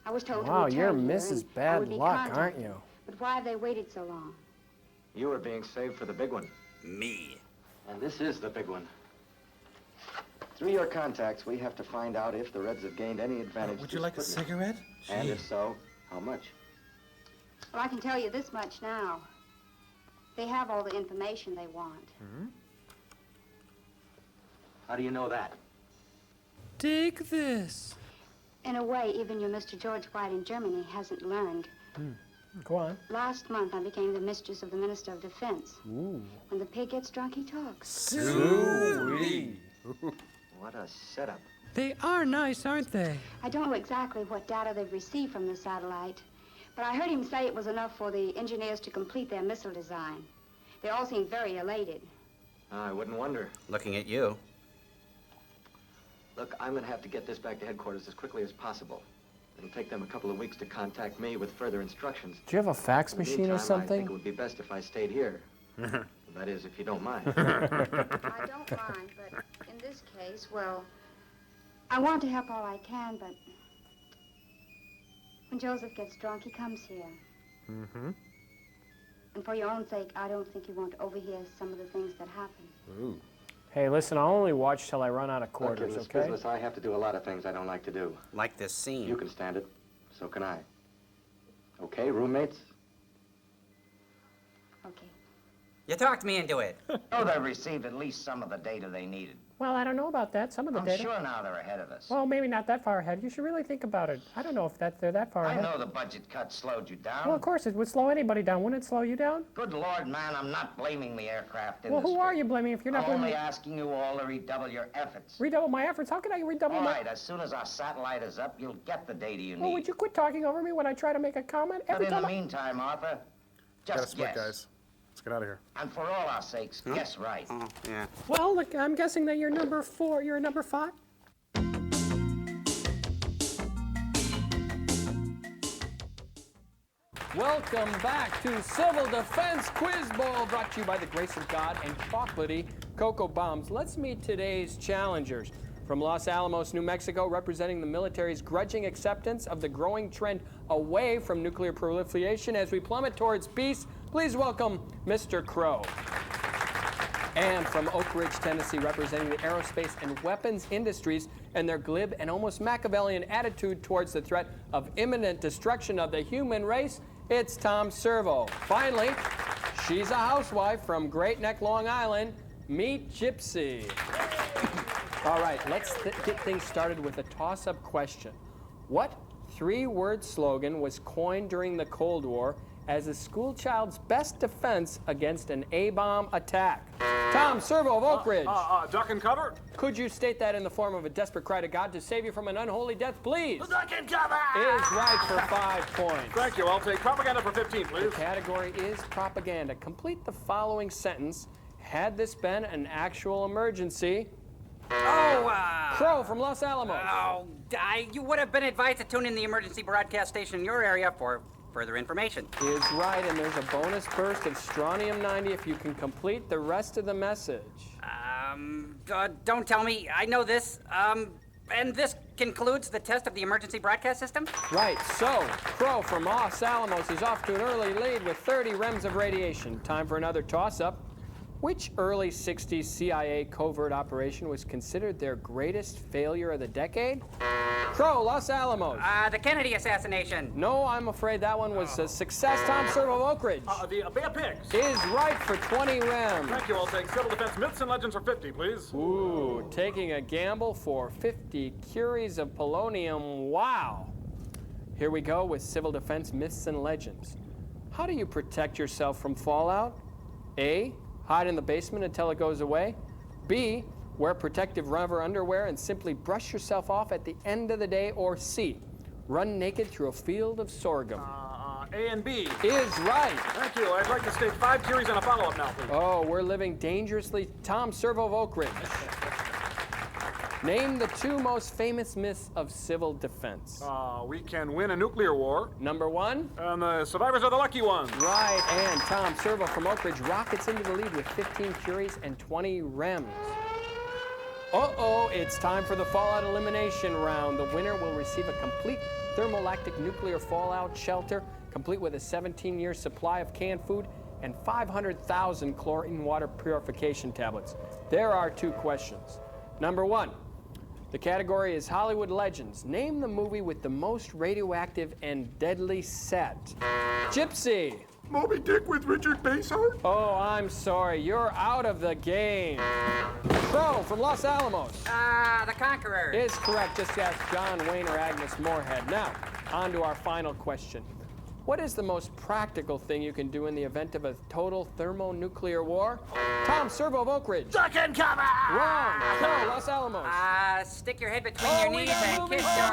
I was told Wow, to you're return here, Mrs. and I Bad would be Luck, aren't contacted. you? But why have they waited so long? You were being saved for the big one. Me. And this is the big one. Through your contacts, we have to find out if the Reds have gained any advantage. Would to you like a Sputnik. cigarette? And Gee. if so, how much? Well, I can tell you this much now. They have all the information they want. How do you know that? Take this. In a way, even your Mr. George White in Germany hasn't learned. Go on. Last month, I became the mistress of the Minister of Defense. Ooh. When the pig gets drunk, he talks. Sweet. What a setup. They are nice, aren't they? I don't know exactly what data they've received from the satellite, but I heard him say it was enough for the engineers to complete their missile design. They all seemed very elated. I wouldn't wonder. Looking at you. Look, I'm gonna have to get this back to headquarters as quickly as possible. It'll take them a couple of weeks to contact me with further instructions. Do you have a fax In the machine or meantime, I think something? it would be best if I stayed here. That is, if you don't mind. I don't mind, but in this case, well, I want to help all I can, but when Joseph gets drunk, he comes here. And for your own sake, I don't think you want to overhear some of the things that happen. Ooh. Hey, listen, I'll only watch till I run out of Look, in quarters, this okay? business, I have to do a lot of things I don't like to do. Like this scene. You can stand it. So can I. Okay, roommates? Okay. You talked me into it. Oh, they received at least some of the data they needed. Well, I don't know about that. Some of the I'm data. sure now they're ahead of us. Well, maybe not that far ahead. You should really think about it. I don't know if they're that far I ahead. know the budget cut slowed you down. Well, of course, it would slow anybody down. Wouldn't it slow you down? Good Lord, man, I'm not blaming the aircraft Well, industry. who are you blaming if you're not I'm only blaming? asking you all to redouble your efforts. Redouble my efforts? How can I redouble All my... right, as soon as our satellite is up, you'll get the data you Well, need. would you quit talking over me when I try to make a comment? But Every in time the I... meantime, Arthur, Gotta just split, guess. guys. Let's get out of here. And for all our sakes, guess right. Oh, yeah. Well, look, I'm guessing that you're number 4. You're number 5? Welcome back to Civil Defense Quiz Bowl, brought to you by the grace of God and chocolatey Cocoa Bombs. Let's meet today's challengers. From Los Alamos, New Mexico, representing the military's grudging acceptance of the growing trend away from nuclear proliferation as we plummet towards peace, please welcome Mr. Crow. And from Oak Ridge, Tennessee, representing the aerospace and weapons industries and their glib and almost Machiavellian attitude towards the threat of imminent destruction of the human race, it's Tom Servo. Finally, she's a housewife from Great Neck, Long Island. Meet Gypsy. All right, let's get things started with a toss-up question. What three-word slogan was coined during the Cold War as a schoolchild's best defense against an A-bomb attack? Tom Servo of Oak Ridge. Duck and cover? Could you state that in the form of a desperate cry to God to save you from an unholy death, please? Duck and cover! Is right for 5 points. Thank you. I'll take propaganda for 15, please. The category is propaganda. Complete the following sentence. Had this been an actual emergency... Crow from Los Alamos. You would have been advised to tune in the emergency broadcast station in your area for further information. Is right, and there's a bonus burst of strontium-90 if you can complete the rest of the message. Don't tell me. I know this. And this concludes the test of the emergency broadcast system? Right, so Crow from Los Alamos is off to an early lead with 30 rems of radiation. Time for another toss-up. Which early 60s CIA covert operation was considered their greatest failure of the decade? Crow, Los Alamos. The Kennedy assassination. No, I'm afraid that one was a success. Tom Servo of Oak Ridge. The Bay of Pigs. Is right for 20 rems. Thank you. I'll take civil defense myths and legends for 50, please. Ooh, taking a gamble for 50 curies of polonium. Wow. Here we go with civil defense myths and legends. How do you protect yourself from fallout? A, hide in the basement until it goes away. B, wear protective rubber underwear and simply brush yourself off at the end of the day. Or C, run naked through a field of sorghum. A and B. Is right. Thank you. I'd like to state 5 curies and a follow-up now, please. Oh, we're living dangerously. Tom Servo of Oak Ridge. Name the 2 most famous myths of civil defense. We can win a nuclear war. Number 1? And the survivors are the lucky ones. Right, and Tom Servo from Oak Ridge rockets into the lead with 15 curies and 20 rems. Uh-oh, it's time for the fallout elimination round. The winner will receive a complete thermolactic nuclear fallout shelter, complete with a 17-year supply of canned food and 500,000 chlorine water purification tablets. There are 2 questions. Number 1. The category is Hollywood Legends. Name the movie with the most radioactive and deadly set. Gypsy. Moby Dick with Richard Basehart? Oh, I'm sorry. You're out of the game. Crow from Los Alamos. The Conqueror. Is correct. Just ask John Wayne or Agnes Moorehead. Now, on to our final question. What is the most practical thing you can do in the event of a total thermonuclear war? Tom Servo of Oak Ridge. Duck and cover! Wrong. Crow, Los Alamos. Stick your head between your knees and kiss your...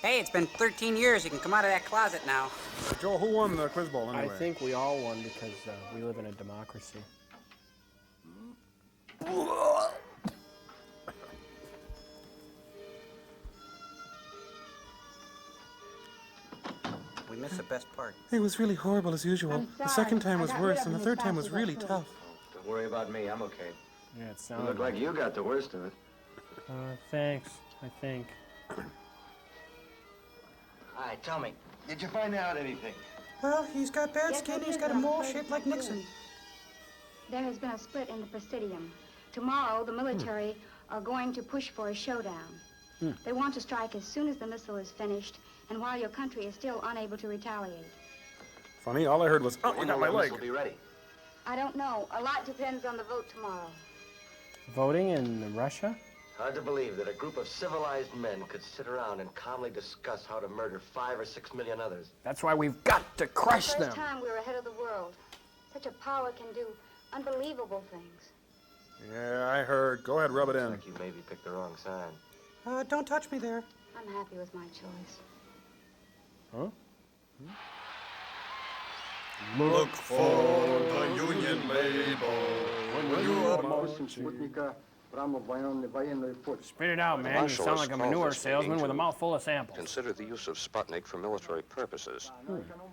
Hey, it's been 13 years. You can come out of that closet now. Joel, who won the quiz bowl anyway? I think we all won because we live in a democracy. We missed the best part. It was really horrible as usual. The second time was worse, and the third time was really tough. Don't worry about me. I'm okay. Yeah, it You sounds look like you got the worst of it. Thanks, I think. Hi, tell me, did you find out anything? Well, he's got bad skin. He's got a mole shaped like Nixon. There has been a split in the Presidium. Tomorrow, the military are going to push for a showdown. They want to strike as soon as the missile is finished and while your country is still unable to retaliate. Funny, all I heard was, oh, you got my leg. Will be ready. I don't know. A lot depends on the vote tomorrow. Voting in Russia? Hard to believe that a group of civilized men could sit around and calmly discuss how to murder 5 or 6 million others. That's why we've got to crush the them. first time we're ahead of the world. Such a power can do unbelievable things. Yeah, I heard. Go ahead, rub it in. Looks like you maybe picked the wrong sign. Don't touch me there. I'm happy with my choice. Huh? Look for the Union label when you are marching. Spit it out, man. You sound like a manure salesman with a mouthful of samples. Consider the use of Sputnik for military purposes.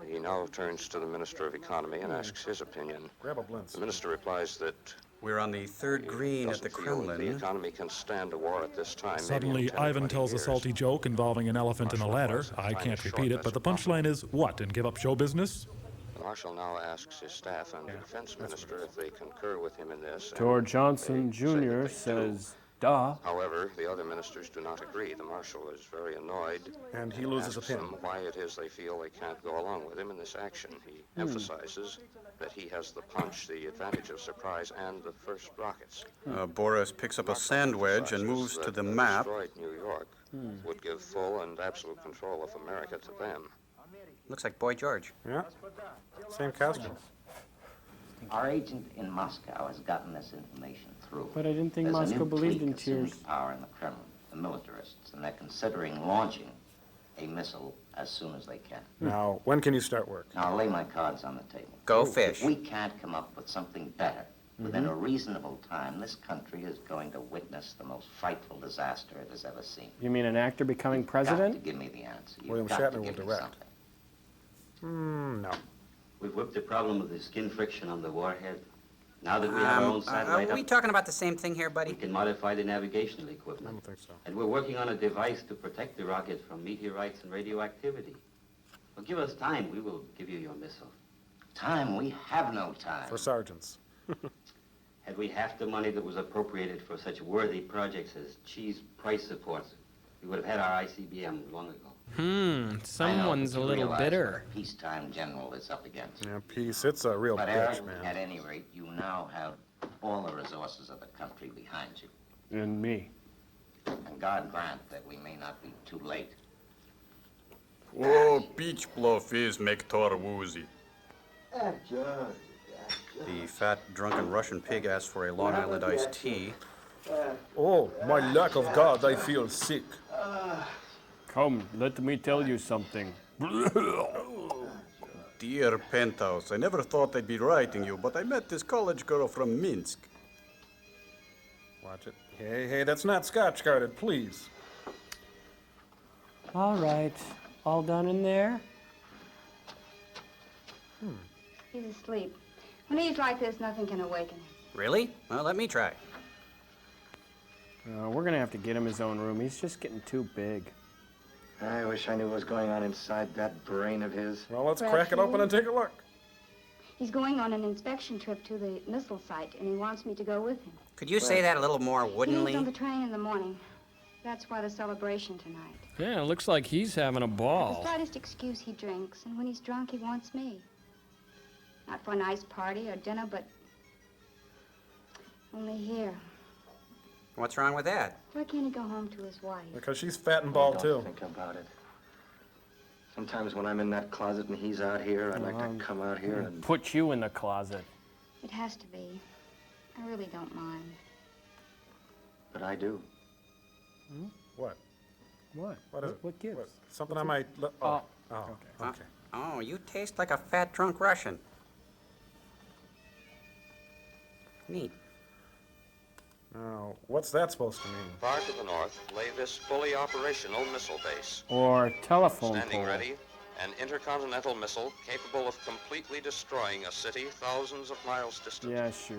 He now turns to the Minister of Economy and asks his opinion. Grab a blintz. The minister replies that We're on the third green at the Kremlin. The economy can stand a war at this time. Suddenly, Ivan tells a salty joke involving an elephant and a ladder. I can't repeat it, but the punchline is, what, and give up show business? The Marshal now asks his staff and the defense minister if they concur with him in this. George Johnson Jr. says, duh. However, the other ministers do not agree. The Marshal is very annoyed. And he loses asks opinion. them why it is they feel they can't go along with him in this action. He emphasizes that he has the punch, the advantage of surprise, and the first rockets. Boris picks up a sand wedge and moves to the map. Destroyed New York would give full and absolute control of America to them. Looks like Boy George. Yeah. Same costume. Our agent in Moscow has gotten this information through. But I didn't think There's Moscow a new believed in clique assuming tears. power in the Kremlin, the militarists, and they're considering launching a missile as soon as they can. Now, when can you start work? Now, I'll lay my cards on the table. Go fish. If we can't come up with something better within a reasonable time, this country is going to witness the most frightful disaster it has ever seen. You mean an actor becoming Got to president? give me the answer. You've William got Shatner to will give me direct. something. No. We've whipped the problem of the skin friction on the warhead. Now that we have our own satellite Are we up, talking about the same thing here, we buddy? can modify the navigational I equipment. don't think so. And we're working on a device to protect the rocket from meteorites and radioactivity. Well, give us time. We will give you your missile. Time? We have no time. For sergeants. Had we half the money that was appropriated for such worthy projects as cheese price supports, we would have had our ICBM long ago. Someone's a little bitter. Peacetime general is up against. Yeah, peace. It's a real But bitch, Eric, man. at any rate, you now have all the resources of the country behind you. And me. And God grant that we may not be too late. Oh, peach bluff is make Tor woozy. The fat, drunken Russian pig asks for a Long Island iced tea. Oh, my lack of God, I feel sick. Come, let me tell you something. Dear Penthouse, I never thought I'd be writing you, but I met this college girl from Minsk. Watch it. Hey, that's not Scotch guarded, please. All right. All done in there? He's asleep. When he's like this, nothing can awaken him. Really? Well, let me try. We're going to have to get him his own room. He's just getting too big. I wish I knew what was going on inside that brain of his. Well, let's crack it open and take a look. He's going on an inspection trip to the missile site, and he wants me to go with him. Could you say that a little more He leaves woodenly? on the train in the morning. That's why the celebration tonight. Yeah, it looks like he's having a The ball. slightest excuse he drinks, and when he's drunk, he wants me. Not for a nice party or dinner, but only here. What's wrong with that? Why can't he go home to his wife? Because she's fat and bald, too. Don't think about it. Sometimes when I'm in that closet and he's out here, I like to come out here and... Put you in the closet. It has to be. I really don't mind. But I do. What? What? What is it? What gives? Something I might... Okay. Oh, you taste like a fat, drunk Russian. Neat. Now, what's that supposed to mean? Far to the north lay this fully operational missile base. Or telephone Standing pole. ready, an intercontinental missile capable of completely destroying a city thousands of miles distant. Yeah, sure.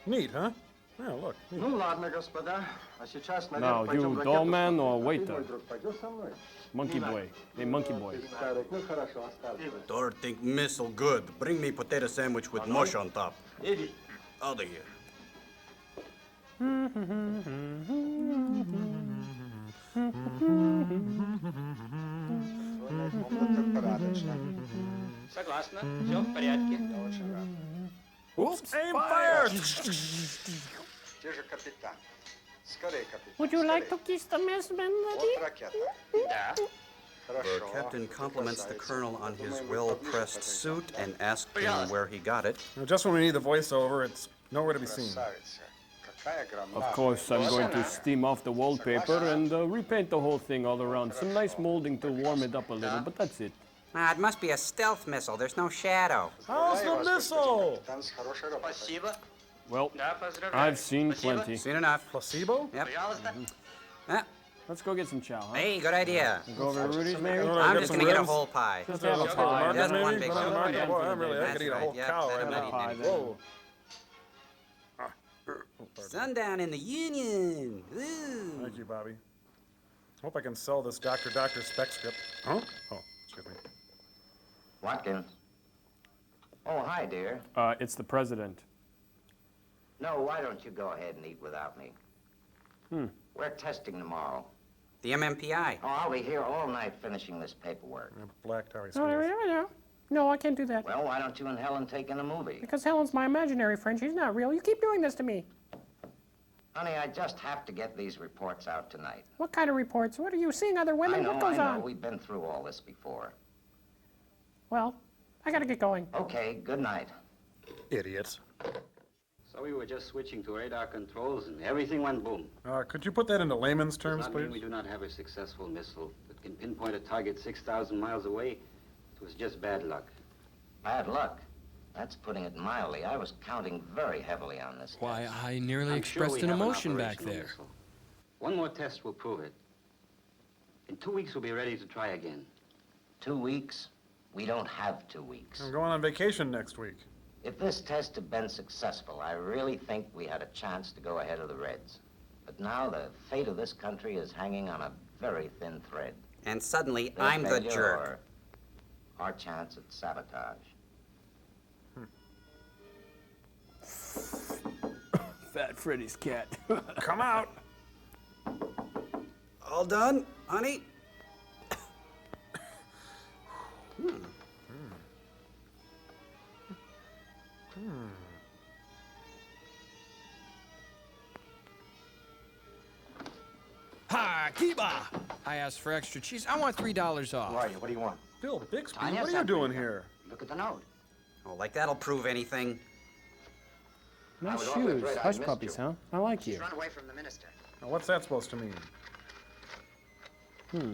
Neat, huh? Yeah, look. Ну ладно, господа. А сейчас, Now, наверное, you пойдем doorman or Ты, waiter? мой друг, пойдешь со мной? Monkey boy. Hey, monkey boy. Старик, ну хорошо, оставь. Tor think missile good. Bring me potato sandwich with mush on top. Иди. Out of here. Согласна. Все в порядке. Oops, Aim fire! Где же капитан? Скорее, капитан. Would you like to kiss the messman, Вот ракета. Да. The Хорошо. captain compliments the colonel on his Думаем, well-pressed подвижешь, suit and asks him where he got it. Now, just when we need the voiceover, it's nowhere to be seen. Красавица. Какая громадная. Of course, I'm going to steam off the wallpaper and repaint the whole thing all around. Some nice molding to warm it up a little, but that's it. Ah, it must be a stealth missile. There's no shadow. How's the missile? Капитан, с хорошей работой. Спасибо. Well, Да, поздравляю. I've seen Спасибо. plenty. Seen enough. Placebo? Yep. Пожалуйста. Ah, Let's go get some chow, huh? hey, good idea. Go over to Rudy's, maybe? I'm get just some gonna get a ribs? whole pie. Just have a pie. Market, Just maybe? one big Banana one. market? Boy, I could eat a That's whole right, yep, cow let right him now. eat it. Pie, then. Whoa. Sundown in the Union. Ooh. Thank you, Bobby. Hope I can sell this Dr. spec script. Huh? Oh, excuse me. Watkins. Oh, hi, dear. It's the president. No, why don't you go ahead and eat without me? We're testing tomorrow. The MMPI. Oh, I'll be here all night finishing this paperwork. Black Tower. No, I can't do that. Well, why don't you and Helen take in a movie? Because Helen's my imaginary friend. She's not real. You keep doing this to me. Honey, I just have to get these reports out tonight. What kind of reports? What are you seeing other women? What goes on? We've been through all this before. Well, I gotta get going. Okay, good night. Idiots. So we were just switching to radar controls and everything went boom. Could you put that into layman's terms, Does not mean please? we do not have a successful missile that can pinpoint a target 6,000 miles away. It was just bad luck. Bad luck? That's putting it mildly. I was counting very heavily on this. Why, I nearly I'm expressed sure an we have emotion back operational there. missile. One more test will prove it. In 2 weeks, we'll be ready to try again. 2 weeks? We don't have 2 weeks. I'm going on vacation next week. If this test had been successful, I really think we had a chance to go ahead of the Reds. But now the fate of this country is hanging on a very thin thread. And suddenly, Their I'm the failure jerk. or our chance at sabotage. Fat Freddy's cat. Come out! All done, honey? Ha, Kiba! I asked for extra cheese. I want $3 off. Who are you? What do you want? Bill Bixby, Tanya what are you sent me doing here. here? Look at the note. Oh, like that'll prove anything. Nice was awfully shoes. afraid I Hush missed puppies, you. huh? I like you. She's run away from the minister. Now, what's that supposed to mean? Let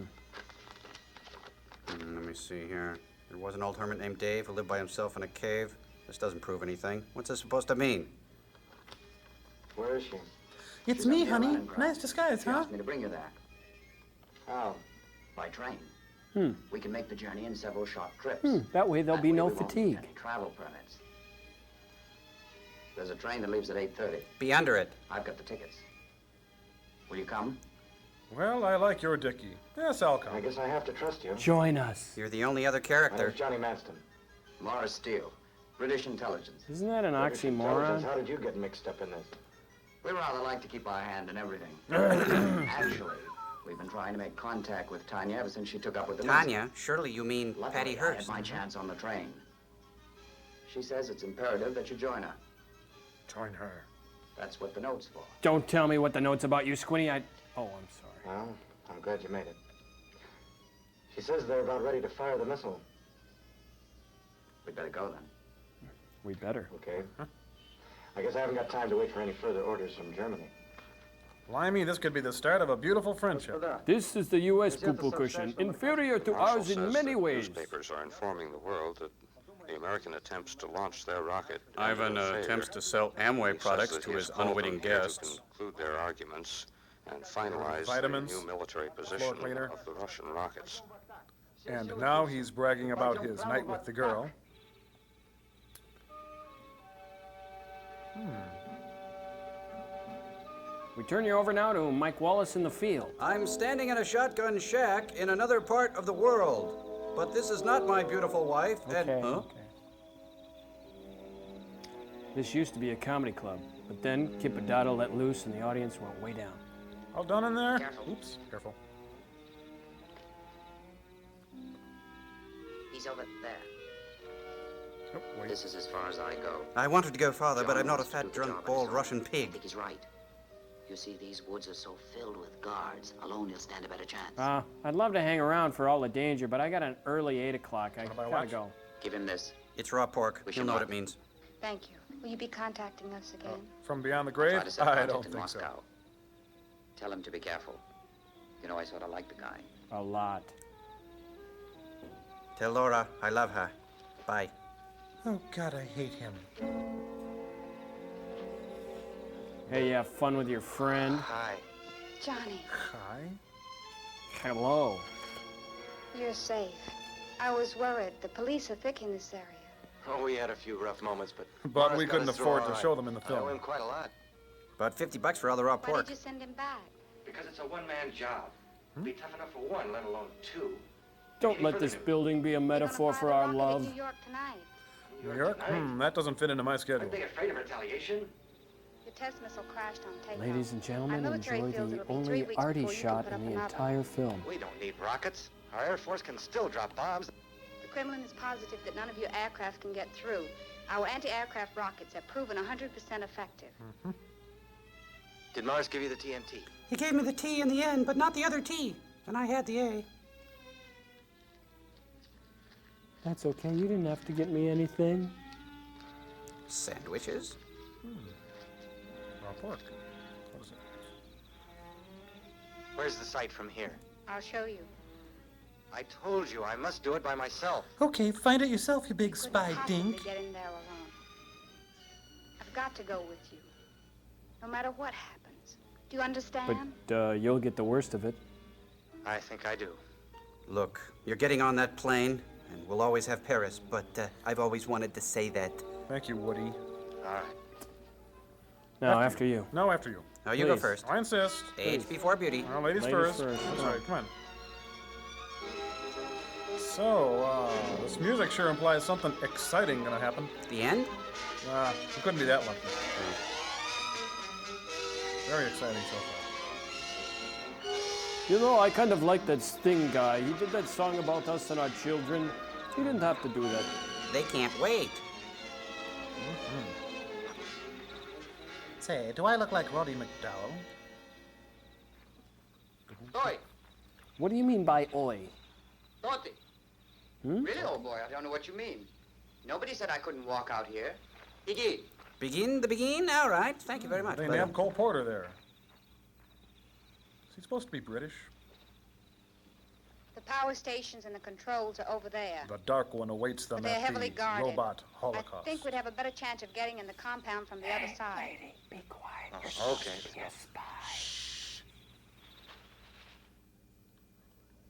me see here. There was an old hermit named Dave who lived by himself in a cave. This doesn't prove anything. What's this supposed to mean? Where is she? It's She's me, on the honey. island, Nice disguise, She huh? asked me to bring you there. How? By train. We can make the journey in several short trips. That way there'll be That no way we won't need fatigue. any travel permits. There's a train that leaves at 8:30. Be under it. I've got the tickets. Will you come? Well, I like your Dickie. Yes, I'll come. I guess I have to trust you. Join us. You're the only other My character. name's Johnny Manston. Laura Steele, British intelligence. Isn't that an British intelligence, oxymoron? how did you get mixed up in this? We rather like to keep our hand in everything. Actually, we've been trying to make contact with Tanya ever since she took up with the Tanya? Surely you mean Luckily, Patty I had Hearst. my chance on the train. She says it's imperative that you join her. Join her. That's what the note's for. Don't tell me what the note's about, you squinty. Oh, I'm sorry. Well, I'm glad you made it. She says they're about ready to fire the missile. We'd better go then. We better. Okay. I guess I haven't got time to wait for any further orders from Germany. Blimey, this could be the start of a beautiful friendship. This is the U.S. poo-poo cushion, inferior to ours in many ways. Newspapers are informing the world that the American attempts to launch their rocket. Ivan attempts to sell Amway products to his unwitting guests. Conclude their arguments and finalize Vitamins, the new military floor position cleaner. of the Russian rockets. And now he's bragging about his night with the girl. We turn you over now to Mike Wallace in the field. I'm standing in a shotgun shack in another part of the world. But this is not my beautiful wife. Okay, okay. This used to be a comedy club, but then Kippadata let loose and the audience went way down. All done in there? Careful. Oops, careful. He's over there. Oh, wait. This is as far as I go. I wanted to go farther, but John I'm not a wants to do fat, the job drunk, on bald his own. Russian I pig. think he's right. You see, these woods are so filled with guards. Alone, he'll stand a better chance. I'd love to hang around for all the danger, but I got an early 8 o'clock. I gotta watch? go. Give him this. It's raw pork. Wish You'll him know what luck. it means. Thank you. Will you be contacting us again? From beyond the Try grave? to set I contact don't in think so. Moscow. Tell him to be careful. You know, I sort of like the guy. A lot. Tell Laura I love her. Bye. Oh, God, I hate him. Hey, you have fun with your friend? Hi. Johnny, Hi. Hello. you're safe. I was worried. The police are thick in this area. Oh, we had a few rough moments, but... But we Laura's got couldn't us through afford all to right. show them in the I owe film. him quite a lot. About $50 for all the raw Why pork. did you send him back? Because it's a one-man job. It'll be tough enough for one, let alone two. Don't let this building be a metaphor for our love. New York tonight. New York? That doesn't fit into my schedule. Aren't they afraid of retaliation? Your test missile crashed on takeoff. Ladies and gentlemen, Our military enjoy feels the it'll be 3 only weeks arty before you can shot put in up the another. entire film. We don't need rockets. Our Air Force can still drop bombs. The Kremlin is positive that none of your aircraft can get through. Our anti-aircraft rockets have proven 100% effective. Did Mars give you the TNT? He gave me the T in the end, but not the other T. And I had the A. That's okay. You didn't have to get me anything. Sandwiches? Raw pork. What is it? Where's the site from here? I'll show you. I told you I must do it by myself. Okay, find it yourself, you big spy Couldn't possibly dink. get in there alone. I've got to go with you, no matter what happens. Do you understand? But you'll get the worst of it. I think I do. Look, you're getting on that plane, and we'll always have Paris, but I've always wanted to say that. Thank you, Woody. All right. No, after you. No, after you. No, you go Please. first. I insist. Age before beauty. Ladies first. That's right, come on. So, this music sure implies something exciting gonna happen. The end? We couldn't be that lucky. Very exciting so far. You know, I kind of like that Sting guy. He did that song about us and our children. He didn't have to do that. They can't wait. Say, do I look like Roddy McDowell? Oi, What do you mean by oi? Dorothy. Really, old boy, I don't know what you mean. Nobody said I couldn't walk out here. He did. Begin the begin? All right. Thank you very much. They But, nabbed Cole Porter there. Is he supposed to be British? The power stations and the controls are over there. The Dark One awaits them But they're at heavily the guarded. robot I holocaust. think we'd have a better chance of getting in the compound from the other side. Be quiet. Okay.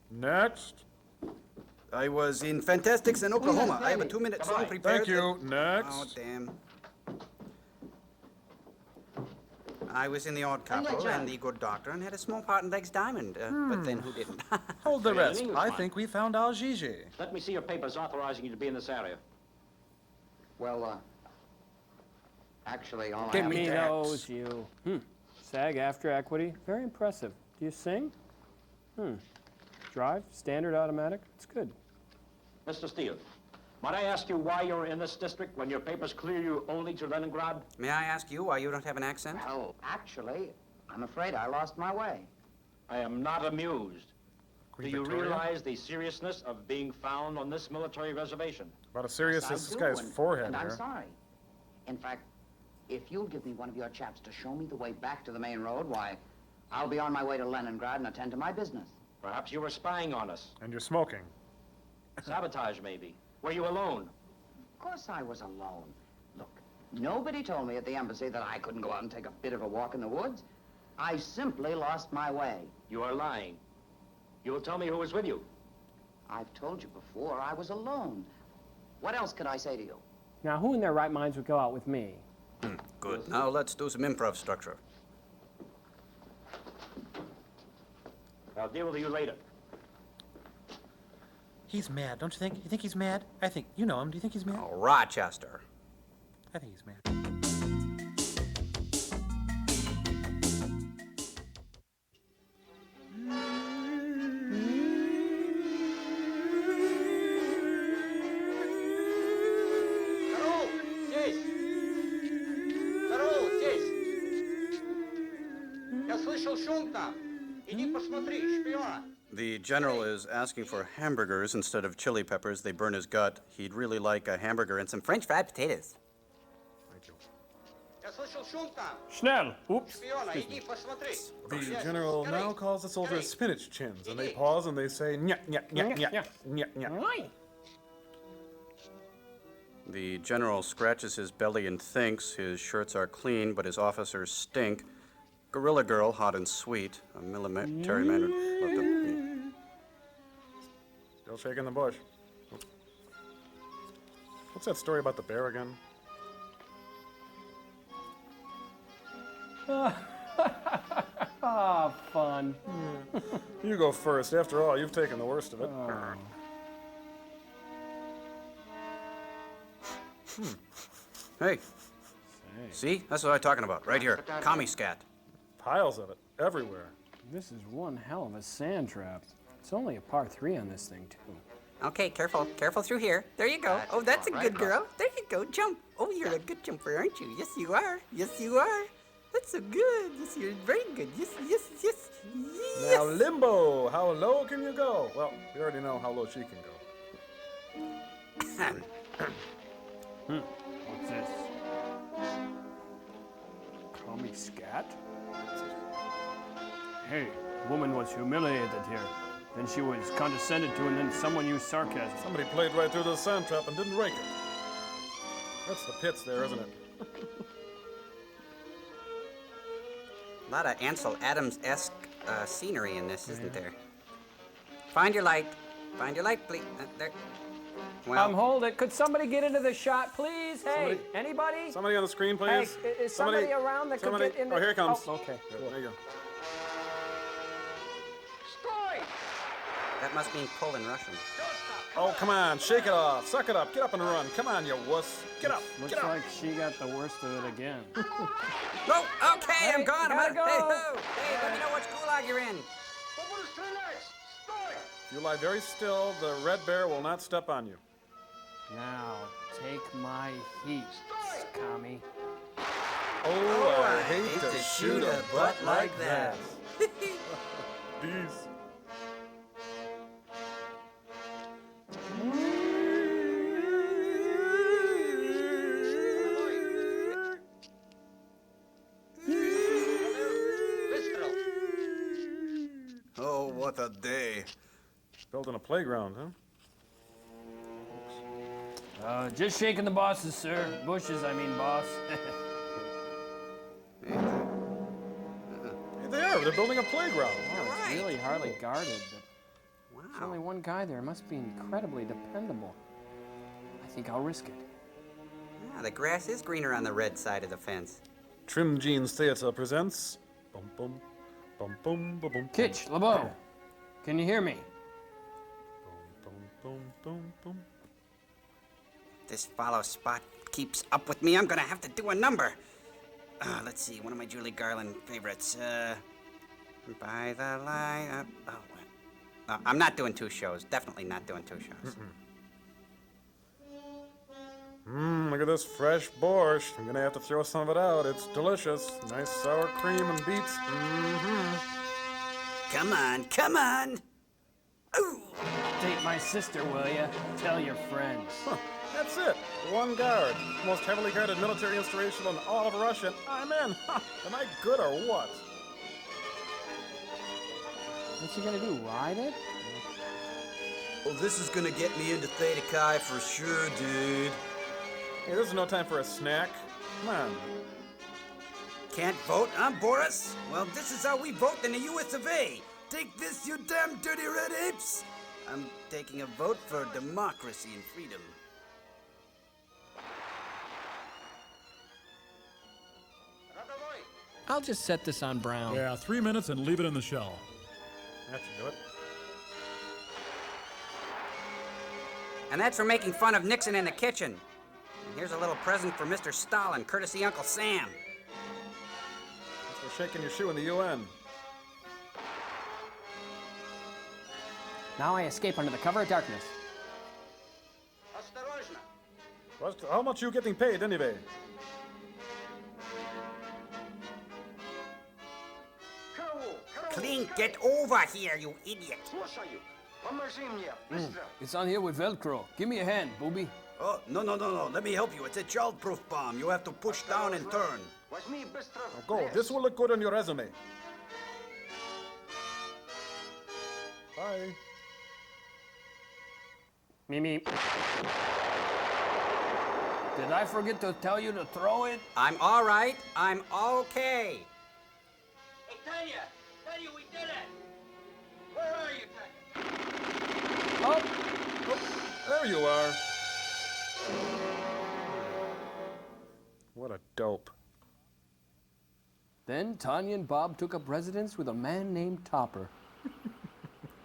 Next. I was in Fantastics in Oklahoma. I have a 2-minute song prepared. Thank you. Next. Oh, damn. I was in The Odd Couple and The Good Doctor and had a small part in Legs Diamond. But then who didn't? Hold the rest. English, I man. think we found Al Gigi. Let me see your papers authorizing you to be in this area. Well, actually, all I Give have me to... those, you. SAG after equity. Very impressive. Do you sing? Drive? Standard automatic? It's good. Mr. Steele, might I ask you why you're in this district when your papers clear you only to Leningrad? May I ask you why you don't have an accent? Well, actually, I'm afraid I lost my way. I am not amused. Queen Do you Victoria? realize the seriousness of being found on this military reservation? About as serious Yes, I as this do, guy's forehead and I'm here. sorry. In fact, if you'll give me one of your chaps to show me the way back to the main road, why, I'll be on my way to Leningrad and attend to my business. Perhaps you were spying on us. And you're smoking. Sabotage, maybe. Were you alone? Of course I was alone. Look, nobody told me at the embassy that I couldn't go out and take a bit of a walk in the woods. I simply lost my way. You are lying. You will tell me who was with you. I've told you before, I was alone. What else could I say to you? Now, who in their right minds would go out with me? Good. Now let's do some improv structure. I'll deal with you later. He's mad, don't you think? You think he's mad? I think. You know him. Do you think he's mad? Oh, Rochester. I think he's mad. Здорово, здесь! Здорово, здесь! Я слышал шум там. Иди посмотри, шпиона. The general is asking for hamburgers instead of chili peppers. They burn his gut. He'd really like a hamburger and some French fried potatoes. Я слышал шум там. Schnell. Oops. Шпиона, иди посмотри. The general now calls the soldiers spinach chins, and they pause and they say, nya, nya, nya, nya, nya, nya. The general scratches his belly and thinks his shirts are clean, but his officers stink. Gorilla Girl, hot and sweet. A military man would love to meet. Still shaking the bush. What's that story about the bear again? Ah, fun. You go first. After all, you've taken the worst of it. Hey. See? That's what I'm talking about. Right here. Commie scat. Piles of it. Everywhere. This is one hell of a sand trap. It's only a par 3 on this thing, too. Okay, careful. Careful through here. There you go. Oh, that's a good girl. There you go. Jump. Oh, you're a good jumper, aren't you? Yes, you are. Yes, you are. That's so good. Yes, you're very good. Yes, yes, yes, yes. Now, Limbo. How low can you go? Well, we already know how low she can go. What's this? Commie scat? Hey, woman was humiliated here. Then she was condescended to, and then someone used sarcasm. Somebody played right through the sand trap and didn't rake it. That's the pits there, isn't it? A lot of Ansel Adams-esque scenery in this, isn't there? Find your light. Find your light, please. There. Well, Hold it. Could somebody get into the shot, please? Hey, anybody? Somebody on the screen, please. Hey, is somebody around that could get in the... Oh, here it comes. Oh, okay. Cool. There you go. that must mean pull in Russian. Oh, come on. Shake it off. Suck it up. Get up and run. Come on, you wuss. Get up. Looks Get up. like she got the worst of it again. Oh, okay, Hey, I'm gone. gotta go. Hey, let me know which gulag you're in. If you lie very still, the red bear will not step on you. Now, take my heat, commie. Oh, I hate to shoot a butt like that. Bees. Oh, what a day. Building a playground, huh? Just shaking the bosses, sir. Bushes, I mean, boss. Hey, they're building a playground. Oh, it's really hardly guarded, but there's only one guy there. It must be incredibly dependable. I think I'll risk it. Yeah, the grass is greener on the red side of the fence. Trim Jeans Theater presents... Bum, bum, bum, bum, bum, bum. Kitch, LeBeau, can you hear me? Bum, bum, bum, bum. This follow spot keeps up with me. I'm gonna have to do a number. Let's see, one of my Julie Garland favorites. By the light. I'm not doing 2 shows. Definitely not doing 2 shows. Look at this fresh borscht. I'm gonna have to throw some of it out. It's delicious. Nice sour cream and beets. Come on, come on. Ooh. Date my sister, will ya? Tell your friends. Huh, that's it. One guard. Most heavily guarded military installation in all of Russia. I'm in. Am I good or what? What's he gonna do, ride it? Oh, this is gonna get me into Theta Chi for sure, dude. Hey, this is no time for a snack. Come on. Can't vote, huh, Boris? Well, this is how we vote in the U.S.A. Take this, you damn dirty red apes! I'm taking a vote for democracy and freedom. I'll just set this on brown. Yeah, 3 minutes and leave it in the shell. That should do it. And that's for making fun of Nixon in the kitchen. And here's a little present for Mr. Stalin, courtesy Uncle Sam. That's for shaking your shoe in the UN. Now I escape under the cover of darkness. How much you getting paid anyway? Clink, get over here, you idiot. It's on here with Velcro. Give me a hand, booby. Oh, no. Let me help you. It's a child-proof bomb. You have to push down and turn. Now go. This will look good on your resume. Bye. Mimi. Did I forget to tell you to throw it? I'm all right. I'm okay. Hey, Tanya! Tanya, we did it! Where are you, Tanya? Oh, there you are. What a dope. Then Tanya and Bob took up residence with a man named Topper.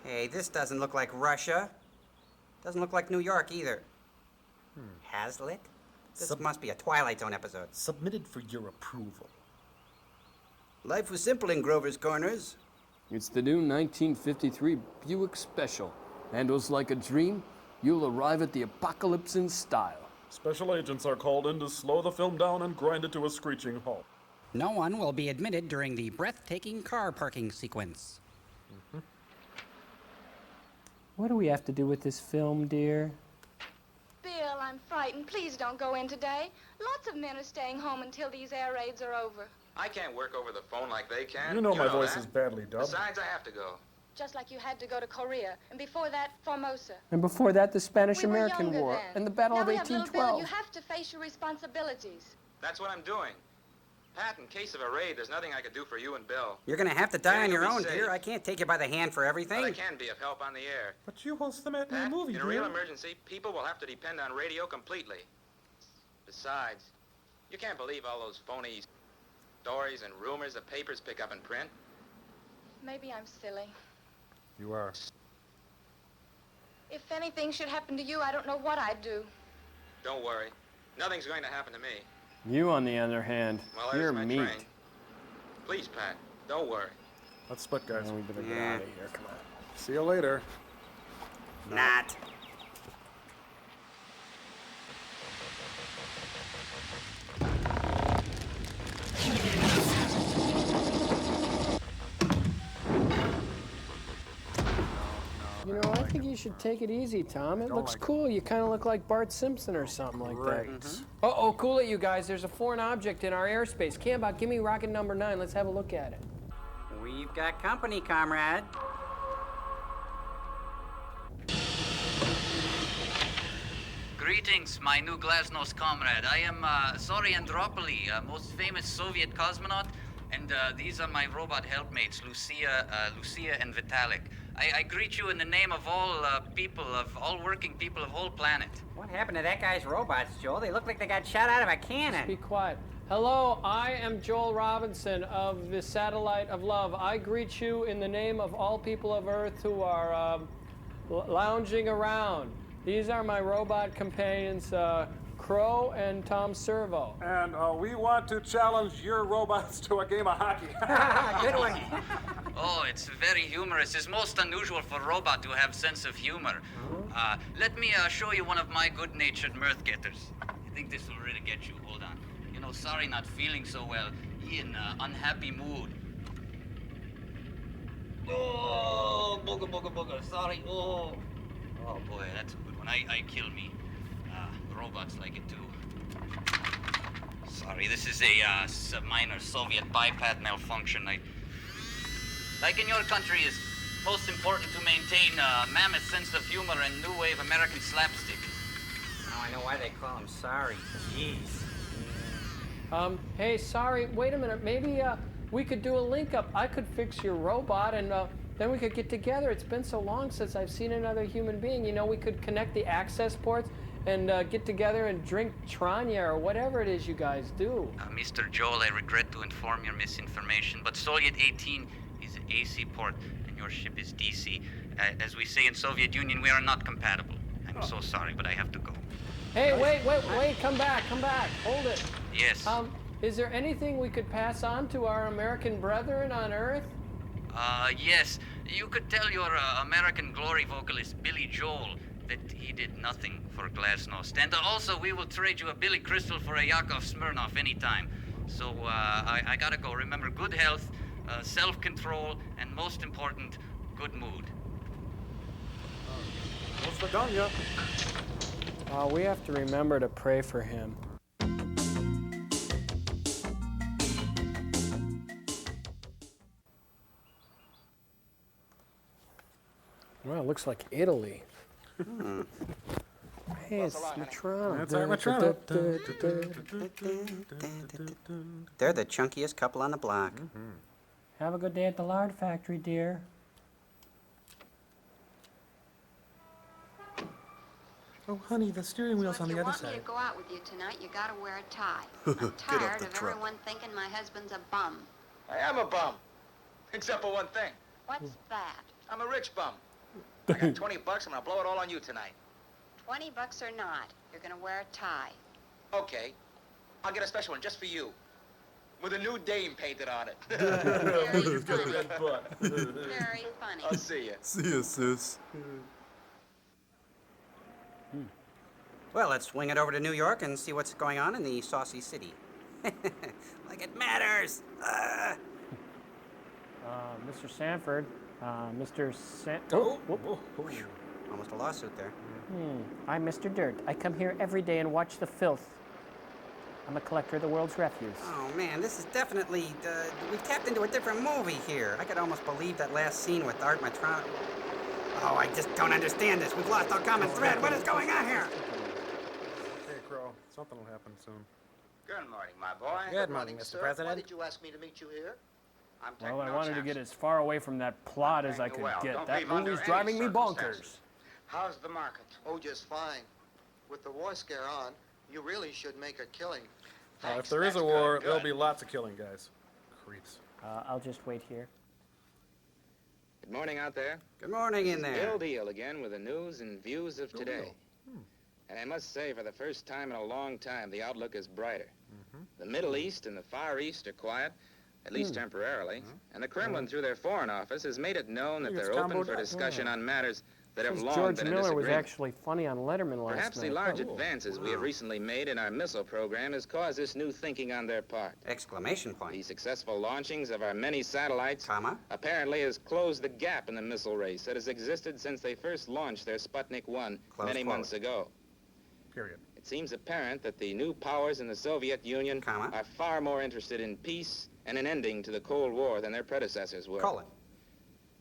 Hey, this doesn't look like Russia. Doesn't look like New York either. Hazlitt? This must be a Twilight Zone episode. Submitted for your approval. Life was simple in Grover's Corners. It's the new 1953 Buick Special. Handles like a dream. You'll arrive at the apocalypse in style. Special agents are called in to slow the film down and grind it to a screeching halt. No one will be admitted during the breathtaking car parking sequence. What do we have to do with this film, dear? Bill, I'm frightened. Please don't go in today. Lots of men are staying home until these air raids are over. I can't work over the phone like they can. You know my voice that. is badly dubbed. Besides, I have to go. Just like you had to go to Korea, and before that, Formosa. And before that, the We were Spanish-American younger War then. and the Battle now of we have little Bill, 1812. you have to face your responsibilities. That's what I'm doing. Pat, in case of a raid, there's nothing I could do for you and Bill. You're gonna have to die on You'll your be own, safe. dear. I can't take you by the hand for everything. But I can be of help on the air. But you host the matinee Pat, movie, in a dear. real emergency, people will have to depend on radio completely. Besides, you can't believe all those phony stories and rumors the papers pick up and print. Maybe I'm silly. You are. If anything should happen to you, I don't know what I'd do. Don't worry. Nothing's going to happen to me. You, on the other hand, Well, there's you're my meat. train. Please, Pat, don't worry. Let's split, guys. We better get out of here. Come on. See you later. Not. You know, I think you should take it easy, Tom. It looks cool. You kind of look like Bart Simpson or something like that. Uh-oh, cool it, you guys. There's a foreign object in our airspace. Cambot, give me rocket number 9. Let's have a look at it. We've got company, comrade. Greetings, my new Glasnost comrade. I am Zori Andropoli, most famous Soviet cosmonaut, and these are my robot helpmates, Lucia and Vitalik. I greet you in the name of all all working people of whole planet. What happened to that guy's robots, Joel? They look like they got shot out of a cannon. Be quiet. Hello, I am Joel Robinson of the Satellite of Love. I greet you in the name of all people of Earth who are lounging around. These are my robot companions, Crow and Tom Servo. And we want to challenge your robots to a game of hockey. Good one. Oh, it's very humorous. It's most unusual for a robot to have sense of humor. Let me show you one of my good-natured mirth getters. I think this will really get you. Hold on. You know, sorry not feeling so well. He in unhappy mood. Oh, booga, booga, booga. Sorry. Oh boy, that's a good one. I kill me. Robots like it too. Sorry, this is a minor Soviet biped malfunction. Like in your country, it's most important to maintain a mammoth sense of humor and new wave American slapstick. Now I know why they call him Sorry. Jeez. Hey, sorry, wait a minute. Maybe we could do a link up. I could fix your robot and then we could get together. It's been so long since I've seen another human being. You know, we could connect the access ports and get together and drink Tranya or whatever it is you guys do. Mr. Joel, I regret to inform your misinformation, but Soviet 18 is an AC port and your ship is DC. As we say in Soviet Union, we are not compatible. I'm so sorry, but I have to go. Hey, wait, come back, hold it. Yes. Is there anything we could pass on to our American brethren on Earth? Yes. You could tell your American Glory vocalist, Billy Joel, that he did nothing for Glasnost. And also, we will trade you a Billy Crystal for a Yakov Smirnoff anytime. So, I gotta go. Remember, good health, self-control, and most important, good mood. What's the gun, yeah? We have to remember to pray for him. Well, it looks like Italy. Hey, it's Matrona. That's our Matrona. They're the chunkiest couple on the block. Have a good day at the lard factory, dear. Oh, honey, the steering wheel's on the other If you want me side. to go out with you tonight, you gotta wear a tie. I'm tired of everyone thinking my husband's a bum. I am a bum. Except for one thing. What's that? I'm a rich bum. I got 20 bucks. I'm gonna blow it all on you tonight. 20 bucks or not, you're gonna wear a tie. Okay. I'll get a special one just for you. With a new dame painted on it. Very He's got a red butt. Very funny. I'll see you. See ya, sis. Well, let's swing it over to New York and see what's going on in the Saucy City. Like it matters. Mr. Sanford, Mr. Almost a lawsuit there. I'm Mr. Dirt. I come here every day and watch the filth. I'm a collector of the world's refuse. Oh, man, this is definitely, we've tapped into a different movie here. I could almost believe that last scene with Art Matronic. Oh, I just don't understand this. We've lost our common thread. What is going on here? Hey, Crow. Something will happen soon. Good morning, my boy. Good morning, Mr. President. Why did you ask me to meet you here? I'm Well, I Techno wanted to get Samson. as far away from that plot as I could Well, get. don't That leave under movie's any driving me bonkers. circumstances. How's the market? Oh, just fine. With the war scare on, you really should make a killing. If there is a war, there'll be lots of killing, guys. Creeps. I'll just wait here. Good morning out there. Good morning in there. Bill Deal again with the news and views of today. And I must say, for the first time in a long time, the outlook is brighter. The Middle East and the Far East are quiet, at least temporarily, and the Kremlin, through their Foreign Office, has made it known that they're open for discussion on matters that have long George been in Miller was disagreement. actually funny on Letterman last Perhaps the night. large advances we have recently made in our missile program has caused this new thinking on their part. Exclamation point. The successful launchings of our many satellites apparently has closed the gap in the missile race that has existed since they first launched their Sputnik 1 many months ago. Period. It seems apparent that the new powers in the Soviet Union are far more interested in peace and an ending to the Cold War than their predecessors were. Call it.